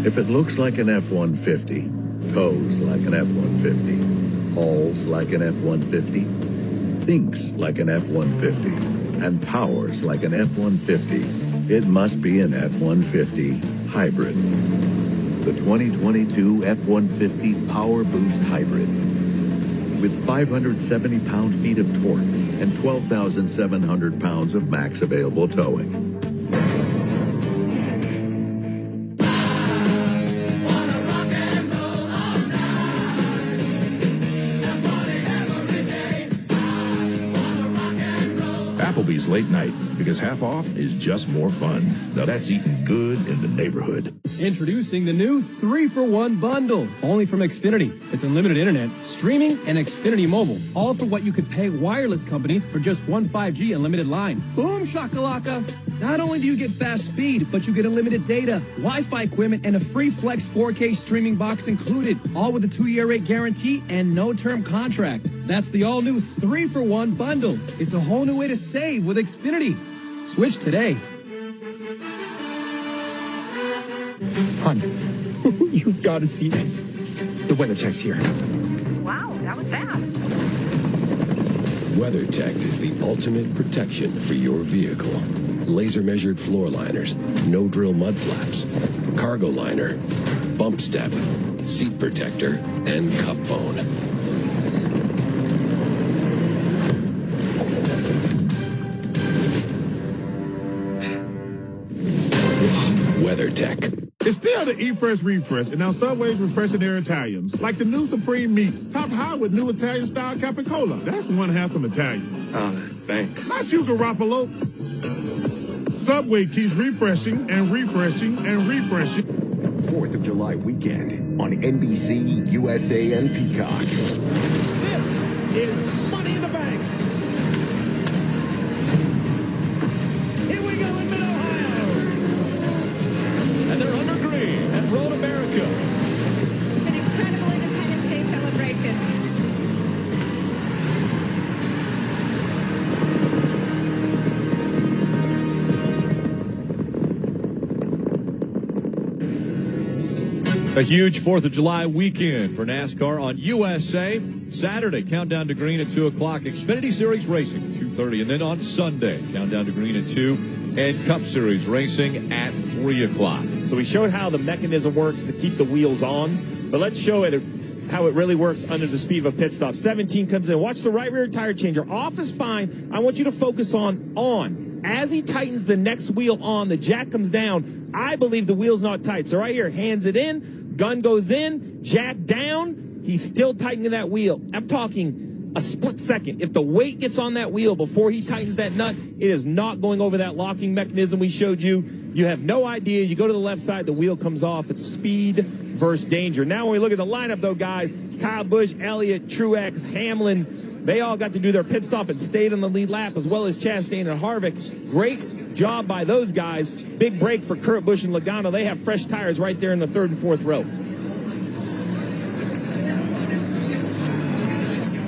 If it looks like an F-150, tows like an F-150, hauls like an F-150, thinks like an F-150, and powers like an F-150, it must be an F-150 hybrid. The 2022 F-150 Power Boost Hybrid. With 570 pound-feet of torque and 12,700 pounds of max available towing. Applebee's late night, because half off is just more fun. Now that's eating good in the neighborhood. Introducing the new 3-for-1 bundle, only from Xfinity. It's unlimited internet, streaming, and Xfinity Mobile, all for what you could pay wireless companies for just one 5G unlimited line. Boom shakalaka! Not only do you get fast speed, but you get unlimited data, Wi-Fi equipment, and a free Flex 4K streaming box included, all with a 2-year rate guarantee and no term contract. That's the all-new 3-for-1 bundle. It's a whole new way to save with Xfinity. Switch today. Hon, you've got to see this. The WeatherTech's here. Wow, that was fast. WeatherTech is the ultimate protection for your vehicle. Laser-measured floor liners, no-drill mud flaps, cargo liner, bump step, seat protector, and cup phone. WeatherTech. It's still the Eat Fresh Refresh, and now Subway's refreshing their Italians. Like the new Supreme Meats, topped high with new Italian-style capicola. That's one handsome Italian. Thanks. Not you, Garoppolo. Subway keeps refreshing and refreshing and refreshing. 4th of July weekend on NBC, USA, and Peacock. This is Money in the Bank. Here we go in Mid-Ohio. And they're under green at Road America. An incredible Independence Day celebration. A huge 4th of July weekend for NASCAR on USA. Saturday, countdown to green at 2 o'clock. Xfinity Series racing at 2:30. And then on Sunday, countdown to green at 2. And Cup Series racing at 3 o'clock. So we showed how the mechanism works to keep the wheels on. But let's show it how it really works under the speed of a pit stop. 17 comes in. Watch the right rear tire changer. Off is fine. I want you to focus on. As he tightens the next wheel on, the jack comes down. I believe the wheel's not tight. So right here, hands it in, gun goes in, jack down. He's still tightening that wheel. I'm talking a split second. If the weight gets on that wheel before he tightens that nut, it is not going over that locking mechanism we showed you. You have no idea. You go to the left side, the wheel comes off. It's speed versus danger. Now when we look at the lineup, though, guys, Kyle Busch, Elliott, Truex, Hamlin, they all got to do their pit stop and stayed on the lead lap, as well as Chastain and Harvick. Great job by those guys. Big break for Kurt Busch and Logano. They have fresh tires right there in the 3rd and 4th row.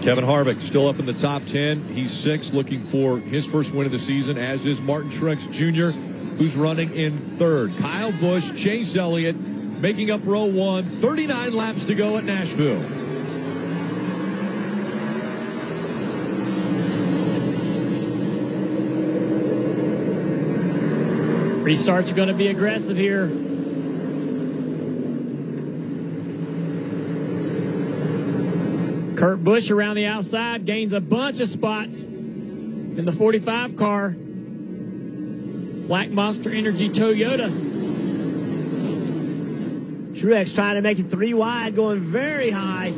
Kevin Harvick still up in the top 10. He's 6th, looking for his first win of the season, as is Martin Truex Jr., who's running in 3rd. Kyle Busch, Chase Elliott making up row 1. 39 laps to go at Nashville. Restarts are going to be aggressive here. Kurt Busch around the outside gains a bunch of spots in the 45 car. Black Monster Energy Toyota. Truex trying to make it 3 wide, going very high.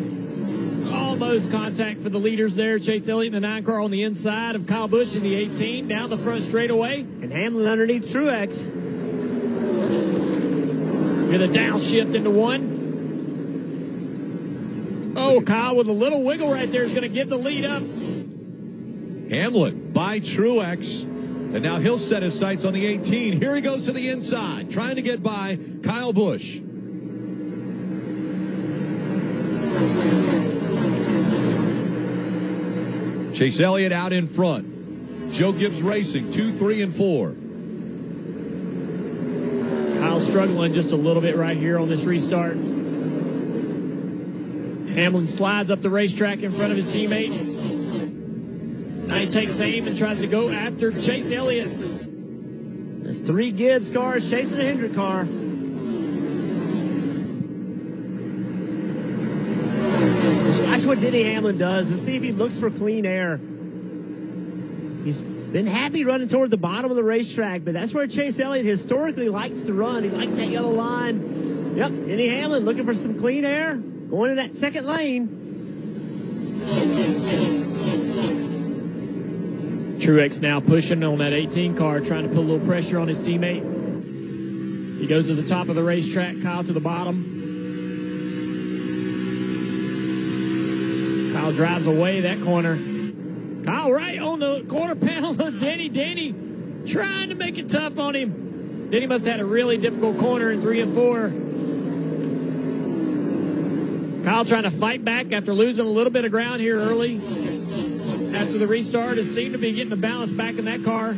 Almost contact for the leaders there. Chase Elliott in the 9 car on the inside of Kyle Busch in the 18, down the front straightaway. And Hamlin underneath Truex. With a downshift into 1. Oh, Kyle with a little wiggle right there is going to give the lead up. Hamlin by Truex. And now he'll set his sights on the 18. Here he goes to the inside, trying to get by Kyle Busch. Chase Elliott out in front. Joe Gibbs Racing, 2, 3, and 4. Kyle struggling just a little bit right here on this restart. Hamlin slides up the racetrack in front of his teammate. Now he takes aim and tries to go after Chase Elliott. There's 3 Gibbs cars chasing the Hendrick car. Watch what Denny Hamlin does and see if he looks for clean air. He's been happy running toward the bottom of the racetrack, but that's where Chase Elliott historically likes to run. He likes that yellow line. Yep, Denny Hamlin looking for some clean air, going to that second lane. Truex now pushing on that 18 car, trying to put a little pressure on his teammate. He goes to the top of the racetrack, Kyle to the bottom. Kyle drives away that corner. Kyle right on the quarter panel of Denny. Denny trying to make it tough on him. Denny must have had a really difficult corner in 3 and 4. Kyle trying to fight back after losing a little bit of ground here early. After the restart, it seemed to be getting the balance back in that car.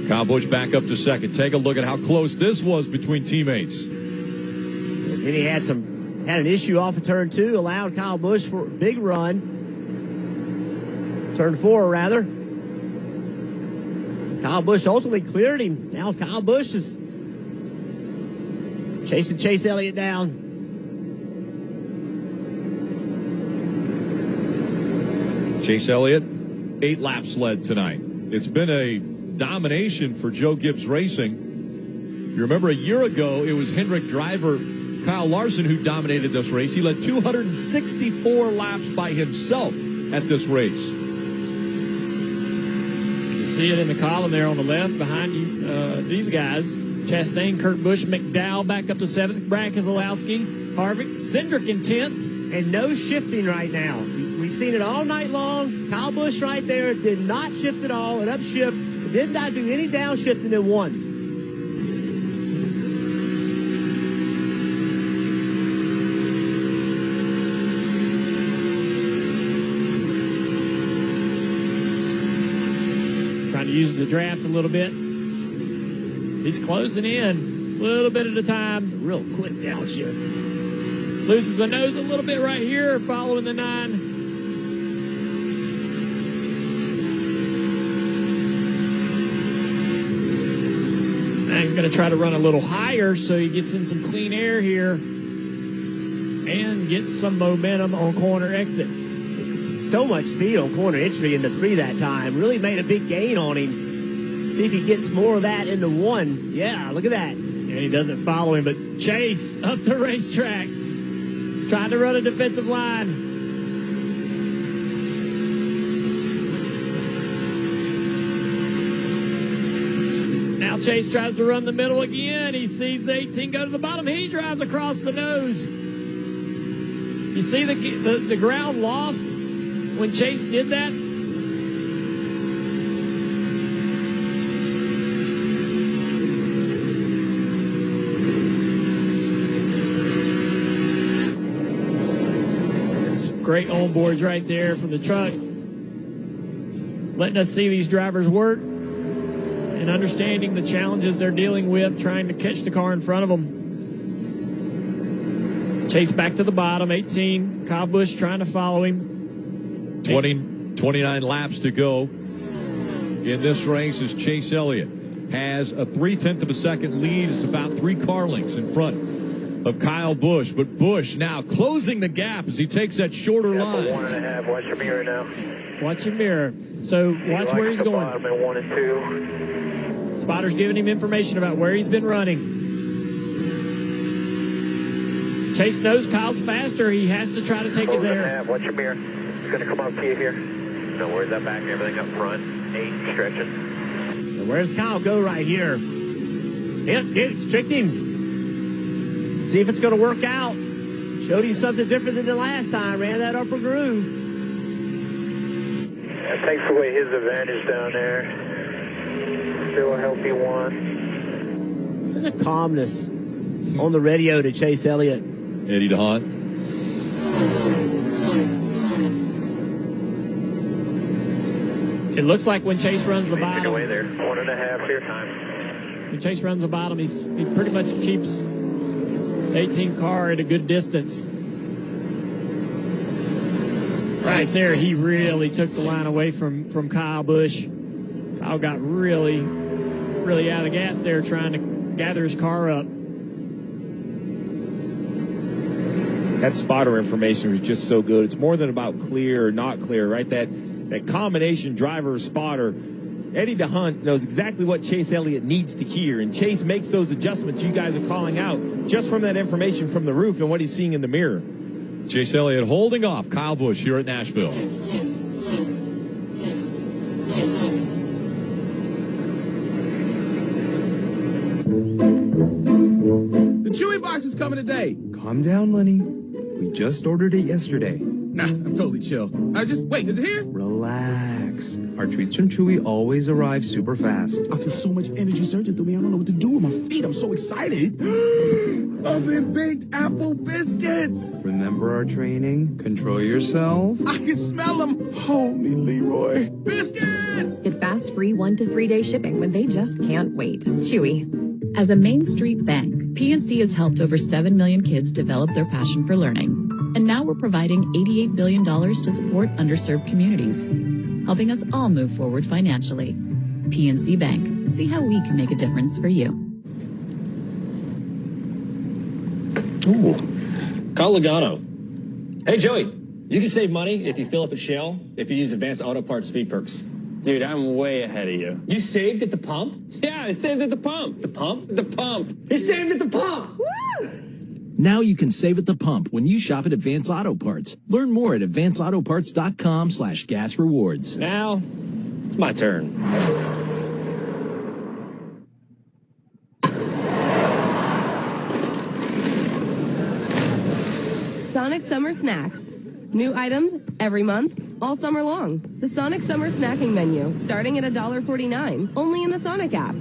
Kyle Busch back up to second. Take a look at how close this was between teammates. Denny had an issue off of turn 2, allowed Kyle Busch for a big run. Turn 4, rather. Kyle Busch ultimately cleared him. Now Kyle Busch is chasing Chase Elliott down. Chase Elliott, 8 laps led tonight. It's been a domination for Joe Gibbs Racing. You remember a year ago, it was Hendrick driver Kyle Larson who dominated this race. He led 264 laps by himself at this race. You see it in the column there on the left behind you. These guys, Chastain, Kurt Busch, McDowell back up to 7th, Brad Keselowski, Harvick, Cindric in 10th. And no shifting right now. We've seen it all night long. Kyle Busch right there did not shift at all. An upshift. Did not do any downshifting in 1. Trying to use the draft a little bit. He's closing in a little bit at a time. Real quick downshift. Loses the nose a little bit right here, following the 9. Now he's going to try to run a little higher so he gets in some clean air here and gets some momentum on corner exit. So much speed on corner entry into 3 that time. Really made a big gain on him. See if he gets more of that into 1. Yeah, look at that. And he doesn't follow him, but Chase up the racetrack. Trying to run a defensive line. Now Chase tries to run the middle again. He sees the 18 go to the bottom. He drives across the nose. You see the ground lost when Chase did that? Great onboards right there from the truck. Letting us see these drivers work and understanding the challenges they're dealing with, trying to catch the car in front of them. Chase back to the bottom, 18. Kyle Busch trying to follow him. 29 laps to go in this race as Chase Elliott has a 0.3 of a second lead. It's about 3 car lengths in front of Kyle Busch, but Busch now closing the gap as he takes that shorter line. 1.5. Watch your mirror now. Watch your mirror. So watch where he's going. Bottom at 1 and 2. Spotter's giving him information about where he's been running. Chase knows Kyle's faster. He has to try to take his air. Watch your mirror. He's going to come up to you here. No worries, that back, everything up front. 8 stretching. Where's Kyle go right here? It's tricked him. See if it's going to work out. Showed him something different than the last time. Ran that upper groove. That takes away his advantage down there. Still a healthy 1. Listen to calmness on the radio to Chase Elliott. Eddie DeHaan. It looks like when Chase runs the bottom. Away there. 1.5 here. When Chase runs the bottom, he pretty much keeps 18 car at a good distance. Right there, he really took the line away from Kyle Busch. Kyle got really out of gas there trying to gather his car up. That spotter information was just so good. It's more than about clear or not clear, right? That combination driver spotter. Eddie DeHaan knows exactly what Chase Elliott needs to hear, and Chase makes those adjustments you guys are calling out just from that information from the roof and what he's seeing in the mirror. Chase Elliott holding off Kyle Busch here at Nashville. Chewy box is coming today. Calm down, Lenny. We just ordered it yesterday. Nah, I'm totally chill. Wait, is it here? Relax. Our treats from Chewy always arrive super fast. I feel so much energy surging through me. I don't know what to do with my feet. I'm so excited. Oven-baked apple biscuits. Remember our training? Control yourself. I can smell them. Hold me, Leroy. Biscuits! Get fast, free 1 to 3 day shipping when they just can't wait. Chewy. As a Main Street bank, PNC has helped over 7 million kids develop their passion for learning. And now we're providing $88 billion to support underserved communities, helping us all move forward financially. PNC Bank. See how we can make a difference for you. Ooh. Kyle Logano. Hey, Joey, you can save money if you fill up at Shell if you use Advanced Auto Parts Speed Perks. Dude, I'm way ahead of you. You saved at the pump? Yeah, I saved at the pump. The pump? The pump. You saved at the pump! Now you can save at the pump when you shop at Advance Auto Parts. Learn more at advanceautoparts.com/gas rewards. Now, it's my turn. Sonic Summer Snacks. New items every month, all summer long. The Sonic Summer Snacking Menu, starting at $1.49, only in the Sonic app.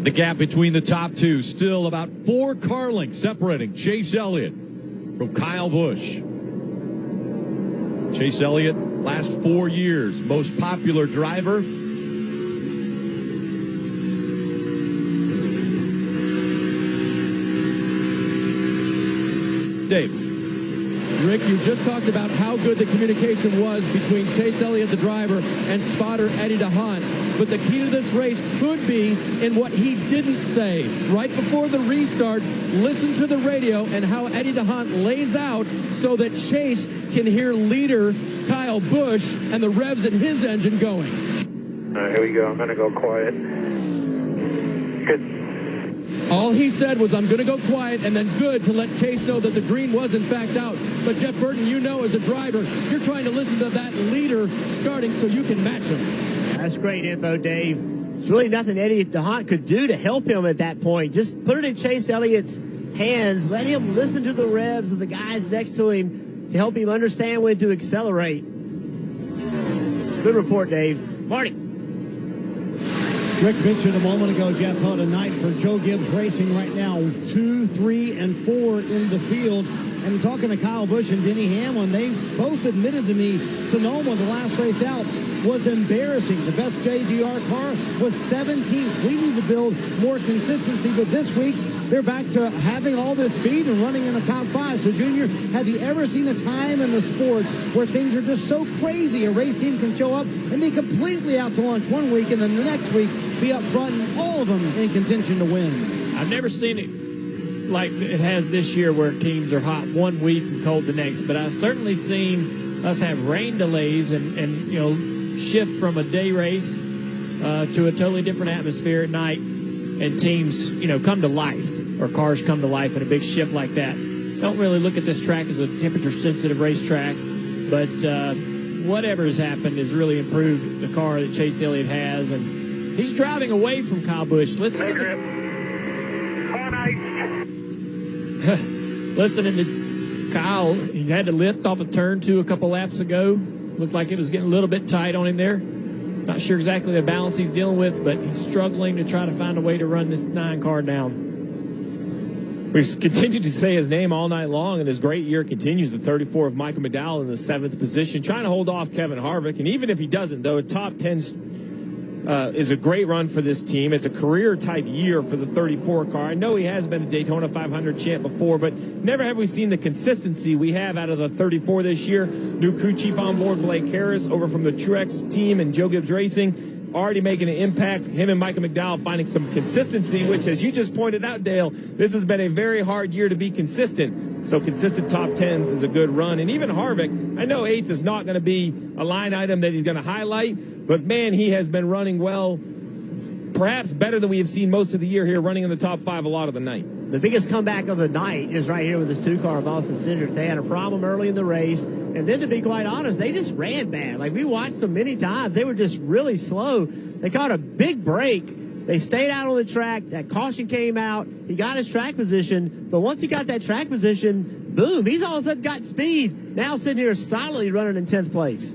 The gap between the top two still about 4 car lengths separating Chase Elliott from Kyle Busch. Chase Elliott, last 4 years, most popular driver. Dave. Rick, you just talked about how good the communication was between Chase Elliott, the driver, and spotter Eddie DeHaan. But the key to this race could be in what he didn't say. Right before the restart, listen to the radio and how Eddie DeHaan lays out so that Chase can hear leader Kyle Busch and the revs in his engine going. All right, here we go. I'm going to go quiet. Good. All he said was, I'm going to go quiet, and then good to let Chase know that the green was in fact out. But Jeff Burton, you know as a driver, you're trying to listen to that leader starting so you can match him. That's great info, Dave. There's really nothing Eddie DeHaan could do to help him at that point. Just put it in Chase Elliott's hands. Let him listen to the revs of the guys next to him to help him understand when to accelerate. Good report, Dave. Marty. Rick mentioned a moment ago, Jeff, how tonight for Joe Gibbs Racing right now, 2, 3, and 4 in the field. And talking to Kyle Busch and Denny Hamlin, they both admitted to me Sonoma, the last race out, was embarrassing. The best JDR car was 17th. We need to build more consistency, but this week they're back to having all this speed and running in the top 5. So, Junior, have you ever seen a time in the sport where things are just so crazy? A race team can show up and be completely out to lunch one week and then the next week be up front and all of them in contention to win. I've never seen it like it has this year where teams are hot one week and cold the next, but I've certainly seen us have rain delays and shift from a day race to a totally different atmosphere at night, and teams come to life, or cars come to life in a big shift like that. Don't really look at this track as a temperature sensitive racetrack, but whatever has happened has really improved the car that Chase Elliott has, and he's driving away from Kyle Busch. Listening to Kyle, he had to lift off a turn 2 a couple laps ago. Looked like it was getting a little bit tight on him there. Not sure exactly the balance he's dealing with, but he's struggling to try to find a way to run this 9 car down. We've continued to say his name all night long, and his great year continues. The 34 of Michael McDowell in the 7th position, trying to hold off Kevin Harvick. And even if he doesn't, though, a top 10 is a great run for this team. It's a career-type year for the 34 car. I know he has been a Daytona 500 champ before, but never have we seen the consistency we have out of the 34 this year. New crew chief on board, Blake Harris, over from the Truex team and Joe Gibbs Racing, already making an impact. Him and Michael McDowell finding some consistency, which, as you just pointed out, Dale, this has been a very hard year to be consistent. So consistent top 10s is a good run. And even Harvick, I know 8th is not going to be a line item that he's going to highlight, but man, he has been running well, perhaps better than we have seen most of the year here, running in the top 5 a lot of the night. The biggest comeback of the night is right here with this 2-car Boston Cindric. They had a problem early in the race, and then to be quite honest, they just ran bad. Like, we watched them many times. They were just really slow. They caught a big break. They stayed out on the track. That caution came out. He got his track position. But once he got that track position, boom, he's all of a sudden got speed. Now sitting here solidly running in 10th place.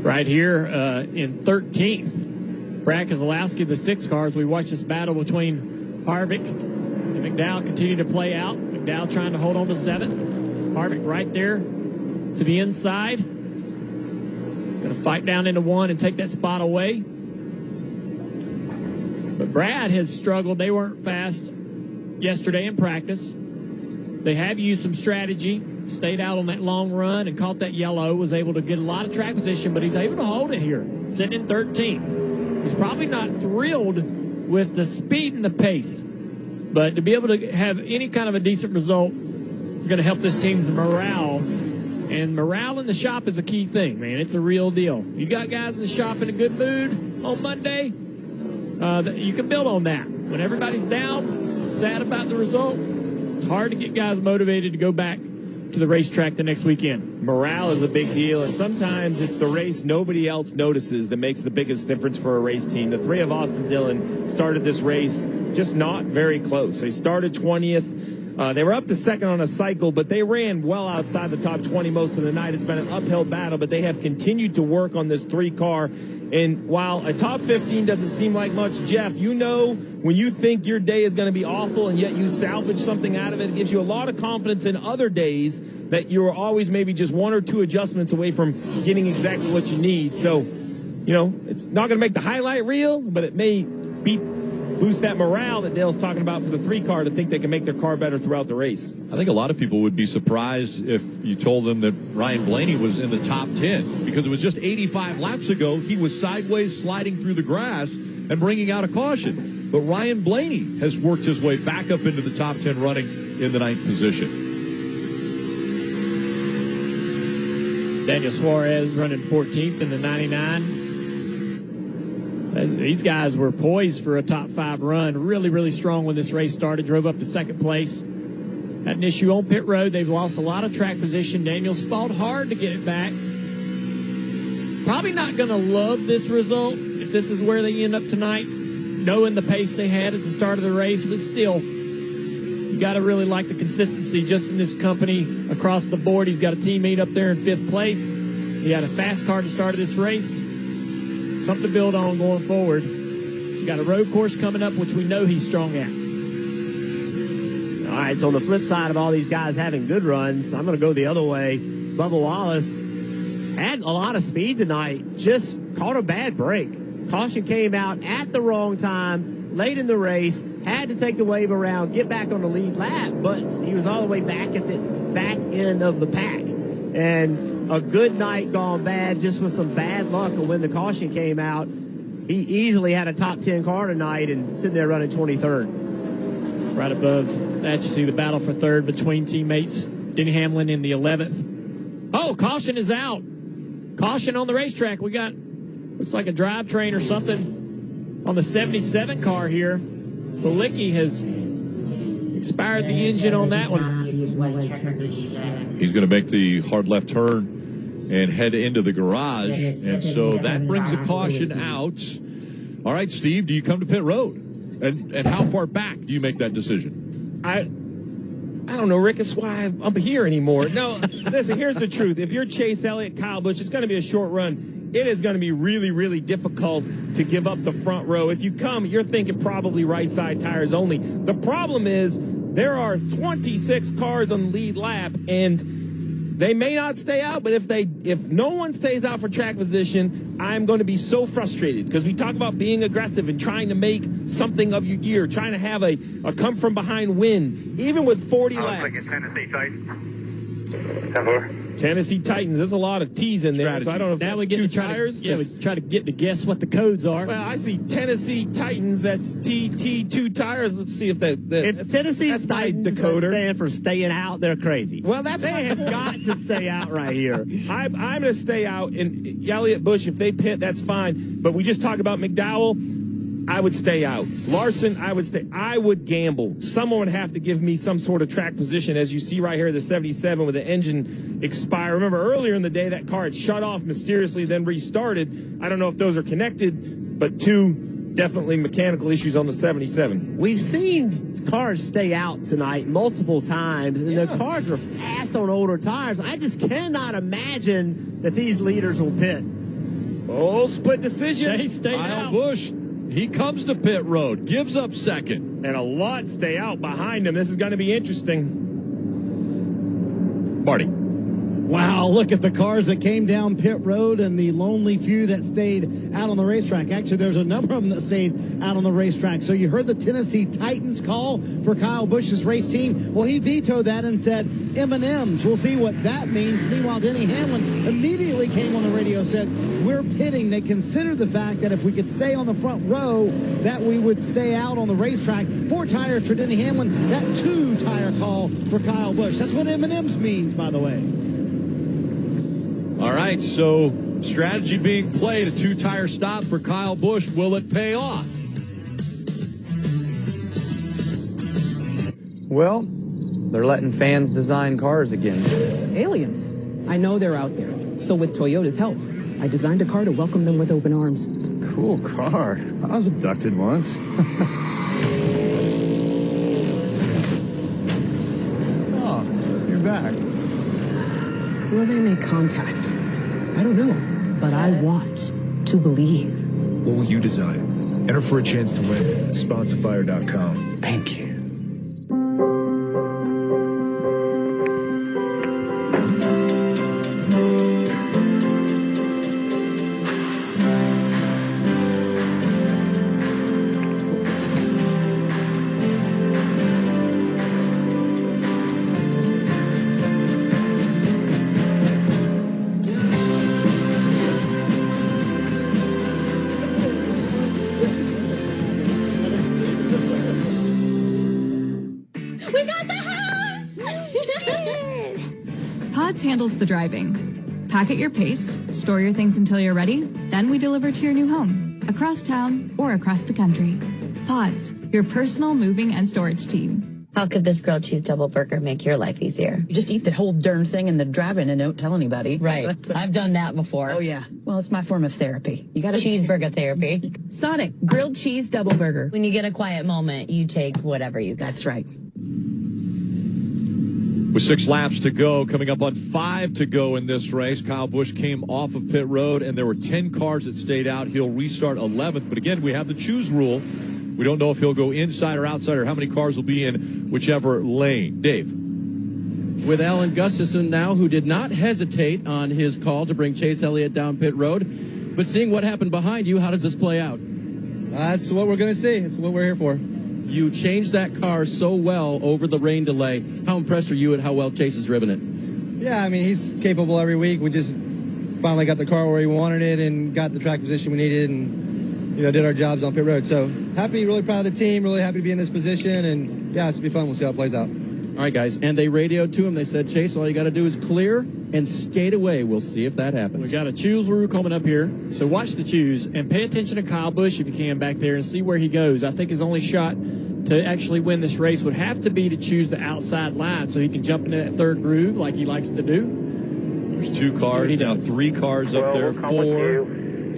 Right here in 13th, Brad Keselowski, the 6 car, as we watch this battle between Harvick and McDowell continue to play out. McDowell trying to hold on to 7th. Harvick right there to the inside. Going to fight down into 1 and take that spot away. But Brad has struggled. They weren't fast yesterday in practice. They have used some strategy. Stayed out on that long run and caught that yellow. Was able to get a lot of track position, but he's able to hold it here. Sitting in 13th. He's probably not thrilled with the speed and the pace. But to be able to have any kind of a decent result is going to help this team's morale. And morale in the shop is a key thing, man. It's a real deal. You got guys in the shop in a good mood on Monday, you can build on that. When everybody's down, sad about the result, it's hard to get guys motivated to go back to the racetrack the next weekend. Morale is a big deal, and sometimes it's the race nobody else notices that makes the biggest difference for a race team. The 3 of Austin Dillon started this race just not very close. They started 20th. They were up to 2nd on a cycle, but they ran well outside the top 20 most of the night. It's been an uphill battle, but they have continued to work on this 3 car. And while a top 15 doesn't seem like much, Jeff, you know when you think your day is going to be awful and yet you salvage something out of it, it gives you a lot of confidence in other days that you're always maybe just 1 or 2 adjustments away from getting exactly what you need. So, you know, it's not going to make the highlight reel, but it may boost that morale that Dale's talking about for the 3 car to think they can make their car better throughout the race. I think a lot of people would be surprised if you told them that Ryan Blaney was in the top 10, because it was just 85 laps ago he was sideways sliding through the grass and bringing out a caution. But Ryan Blaney has worked his way back up into the top 10 running in the 9th position. Daniel Suarez running 14th in the 99. These guys were poised for a top 5 run. Really, really strong when this race started. Drove up to 2nd place. Had an issue on pit road. They've lost a lot of track position. Daniels fought hard to get it back. Probably not going to love this result if this is where they end up tonight, knowing the pace they had at the start of the race. But still, you got to really like the consistency just in this company across the board. He's got a teammate up there in 5th place. He had a fast car to start this race. Something to build on going forward. You got a road course coming up, which we know he's strong at. All right, so on the flip side of all these guys having good runs, I'm going to go the other way. Bubba Wallace had a lot of speed tonight, just caught a bad break. Caution came out at the wrong time, late in the race, had to take the wave around, get back on the lead lap, but he was all the way back at the back end of the pack. And a good night gone bad, just with some bad luck when the caution came out. He easily had a top 10 car tonight and sitting there running 23rd. Right above that, you see the battle for 3rd between teammates. Denny Hamlin in the 11th. Oh, caution is out. Caution on the racetrack. We got, looks like a drivetrain or something on the 77 car here. Balicki has expired the engine on that one. He's going to make the hard left turn and head into the garage. And so that brings the caution out. All right, Steve, do you come to pit road? And how far back do you make that decision? I don't know, Rick. It's why I'm here anymore. No, listen, here's the truth. If you're Chase Elliott, Kyle Busch, it's going to be a short run. It is going to be really, really difficult to give up the front row. If you come, you're thinking probably right side tires only. The problem is there are 26 cars on the lead lap, and they may not stay out, but if no one stays out for track position, I'm going to be so frustrated, because we talk about being aggressive and trying to make something of your year, trying to have a come from behind win, even with 40 laps. Tennessee Titans, there's a lot of T's in there, Strategy. so I don't know if now we get two to tires. Yeah, we try to get to guess what the codes are. Well, I see Tennessee Titans. That's TT2 tires. Let's see if if Tennessee's Titans stand for staying out, they're crazy. Well, they have got to stay out right here. I'm going to stay out. And Elliott Busch, if they pit, that's fine. But we just talked about McDowell. I would stay out. Larson, I would stay. I would gamble. Someone would have to give me some sort of track position, as you see right here, the 77 with the engine expire. Remember, earlier in the day, that car had shut off mysteriously, then restarted. I don't know if those are connected, but two definitely mechanical issues on the 77. We've seen cars stay out tonight multiple times, and the cars are fast on older tires. I just cannot imagine that these leaders will pit. Oh, split decision. Chase stayed Kyle out. Busch, he comes to pit road, gives up second. And a lot stay out behind him. This is going to be interesting. Marty. Wow, look at the cars that came down pit road and the lonely few that stayed out on the racetrack. Actually, there's a number of them that stayed out on the racetrack. So you heard the Tennessee Titans call for Kyle Busch's race team. Well, he vetoed that and said M&Ms. We'll see what that means. Meanwhile, Denny Hamlin immediately came on the radio and said, we're pitting. They considered the fact that if we could stay on the front row, that we would stay out on the racetrack. 4 tires for Denny Hamlin. That 2-tire call for Kyle Busch. That's what M&Ms means, by the way. All right, so strategy being played, a 2-tire stop for Kyle Busch. Will it pay off? Well, they're letting fans design cars again. Aliens. I know they're out there. So with Toyota's help, I designed a car to welcome them with open arms. Cool car. I was abducted once. Oh, you're back. Will they make contact? I don't know, but I want to believe. What will you design? Enter for a chance to win at SponsorFire.com. Thank you. Handles the driving. Pack at your pace, store your things until you're ready, then we deliver to your new home, across town or across the country. Pods, your personal moving and storage team. How could this grilled cheese double burger make your life easier? You just eat the whole darn thing in the drive-in and don't tell anybody. Right. I've done that before. Oh, yeah. Well, it's my form of therapy. You got cheeseburger therapy. Sonic grilled cheese double burger. When you get a quiet moment, you take whatever you got. That's right. With 6 laps to go, coming up on 5 to go in this race, Kyle Busch came off of pit road, and there were 10 cars that stayed out. He'll restart 11th, but again, we have the choose rule. We don't know if he'll go inside or outside or how many cars will be in whichever lane. Dave. With Alan Gustafson now, who did not hesitate on his call to bring Chase Elliott down pit road. But seeing what happened behind you, how does this play out? That's what we're going to see. That's what we're here for. You changed that car so well over the rain delay. How impressed are you at how well Chase has driven it? Yeah, I mean, he's capable every week. We just finally got the car where he wanted it and got the track position we needed and, did our jobs on pit road. So happy, really proud of the team, really happy to be in this position. And, yeah, it's going to be fun. We'll see how it plays out. All right, guys. And they radioed to him. They said, Chase, all you got to do is clear and skate away. We'll see if that happens. We got a choose rule coming up here. So watch the choose and pay attention to Kyle Busch if you can back there and see where he goes. I think his only shot to actually win this race would have to be to choose the outside line so he can jump into that third groove like he likes to do. There's 2 cars, now 3 cars up there, 4,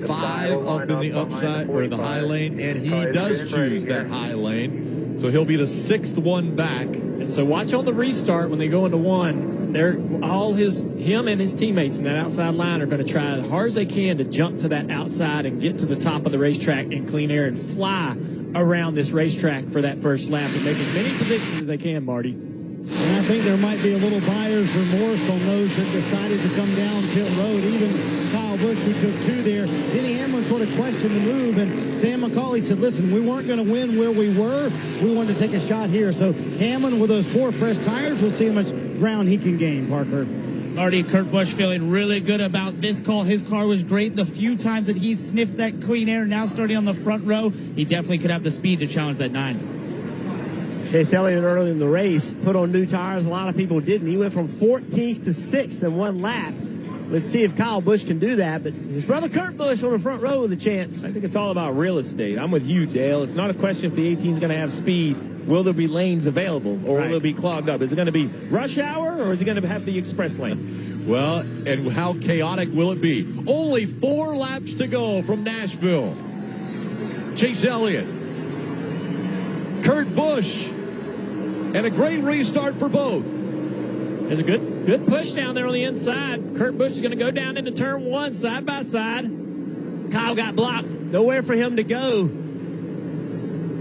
5 up in the upside or the high lane, and he does choose that high lane. So he'll be the 6th one back. And so watch on the restart when they go into 1. They're him and his teammates in that outside line are going to try as hard as they can to jump to that outside and get to the top of the racetrack in clean air and fly around this racetrack for that first lap and make as many positions as they can, Marty. And I think there might be a little buyer's remorse on those that decided to come down pit road. Even Kyle Busch, who took 2 there. Denny Hamlin sort of questioned the move, and Sam McCauley said, listen, we weren't going to win where we were. We wanted to take a shot here. So Hamlin, with those 4 fresh tires, we'll see how much ground he can gain, Parker. Already Kurt Busch feeling really good about this call. His car was great. The few times that he sniffed that clean air, now starting on the front row, he definitely could have the speed to challenge that 9. Chase Elliott early in the race put on new tires. A lot of people didn't. He went from 14th to 6th in 1 lap. let's see if Kyle Busch can do that. But his brother Kurt Busch on the front row with a chance. I think it's all about real estate. I'm with you, Dale. It's not a question if the 18 is going to have speed. Will there be lanes available, or will it be clogged up? Is it going to be rush hour, or is it going to have the express lane? Well, and how chaotic will it be? Only 4 laps to go from Nashville. Chase Elliott, Kurt Busch, and a great restart for both. There's a good push down there on the inside. Kurt Busch is going to go down into turn 1 side by side. Kyle got blocked. Nowhere for him to go.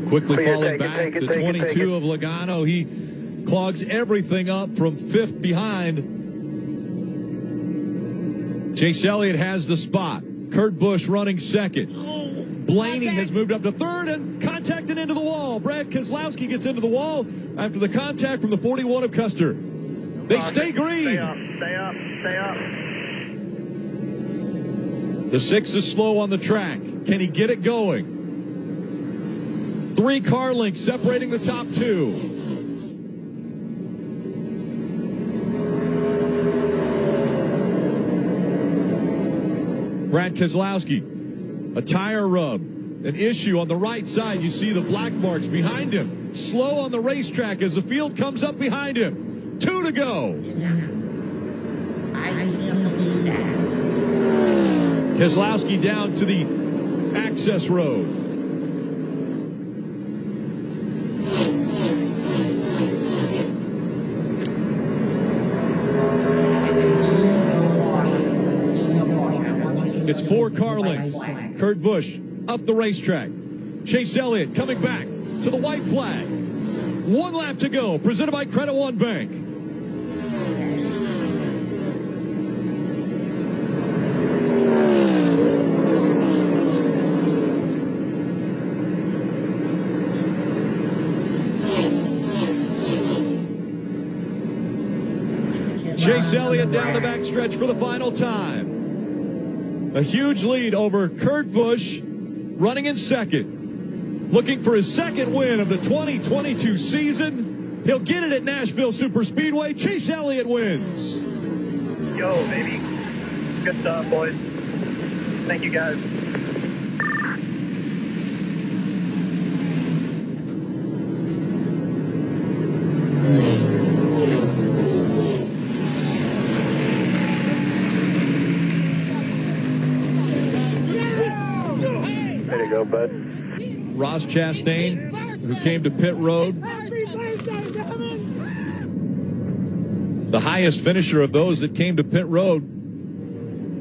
Quickly falling back, the 22 of Logano. He clogs everything up from 5th behind. Chase Elliott has the spot. Kurt Busch running 2nd. Blaney has moved up to 3rd and contacted into the wall. Brad Keselowski gets into the wall after the contact from the 41 of Custer. They stay green. Stay up. The 6 is slow on the track. Can he get it going? 3 car lengths separating the top 2. Brad Keselowski, a tire rub, an issue on the right side. You see the black marks behind him. Slow on the racetrack as the field comes up behind him. 2 to go. Keselowski down to the access road. It's 4 car lengths. Kurt Busch up the racetrack. Chase Elliott coming back to the white flag. 1 lap to go. Presented by Credit One Bank. Chase Elliott down the backstretch for the final time. A huge lead over Kurt Busch, running in 2nd. Looking for his 2nd win of the 2022 season. He'll get it at Nashville Superspeedway. Chase Elliott wins. Yo, baby. Good stuff, boys. Thank you, guys. Bud. Ross Chastain, who came to pit road. The highest finisher of those that came to pit road.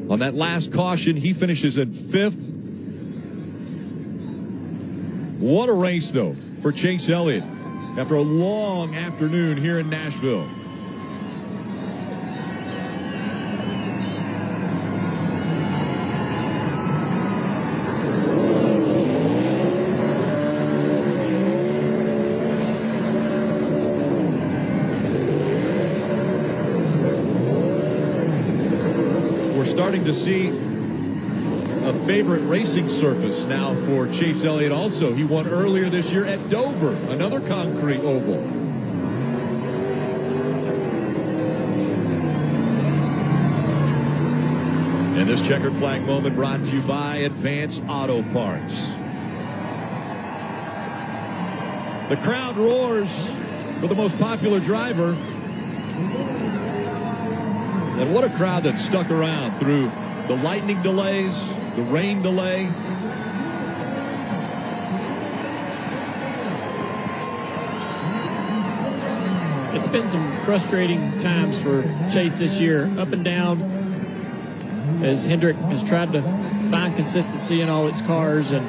On that last caution, he finishes in 5th. What a race, though, for Chase Elliott after a long afternoon here in Nashville. Starting to see a favorite racing surface now for Chase Elliott also. He won earlier this year at Dover, another concrete oval. And this checkered flag moment brought to you by Advance Auto Parts. The crowd roars for the most popular driver. And what a crowd that stuck around through the lightning delays, the rain delay. It's been some frustrating times for Chase this year, up and down, as Hendrick has tried to find consistency in all its cars, and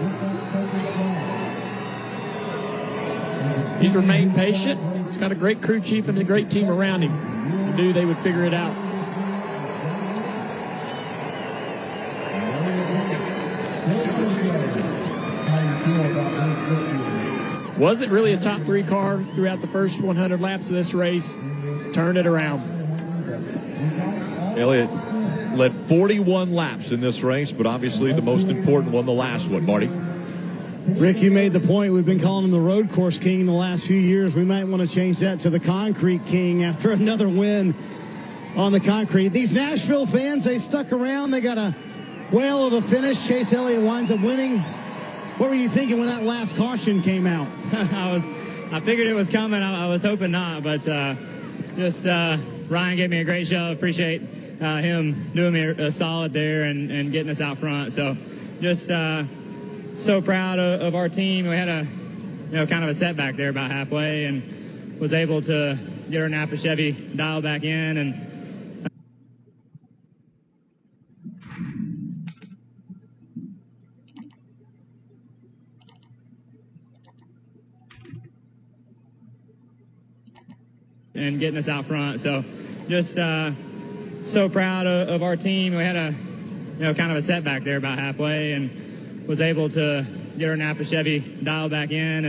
he's remained patient. He's got a great crew chief and a great team around him who knew they would figure it out. Wasn't really a top 3 car throughout the first 100 laps of this race. Turned it around. Elliott led 41 laps in this race, but obviously the most important one, the last one. Marty? Rick, you made the point. We've been calling him the road course king in the last few years. We might want to change that to the concrete king after another win on the concrete. These Nashville fans, they stuck around. They got a whale of a finish. Chase Elliott winds up winning. What were you thinking when that last caution came out? I figured it was coming. I was hoping not, but Ryan gave me a great show. Appreciate him doing me a solid there and getting us out front. So just so proud of our team. We had a kind of a setback there about halfway, and was able to get our Napa Chevy dialed back in and getting us out front. So just so proud of our team. We had a kind of a setback there about halfway, and was able to get our Napa Chevy dialed back in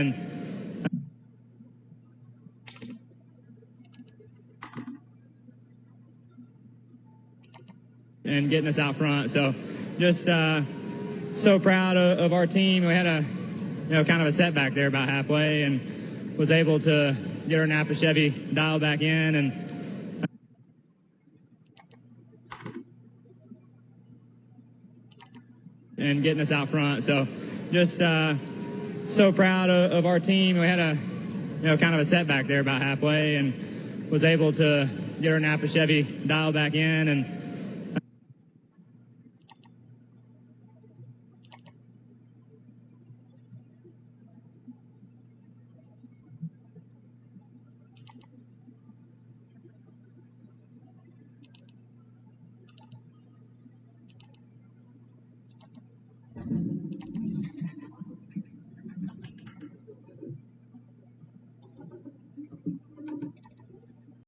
and getting us out front. So just so proud of our team. We had a kind of a setback there about halfway, and was able to get our Napa Chevy dialed back in and getting us out front. So just so proud of our team. We had a kind of a setback there about halfway, and was able to get our Napa Chevy dialed back in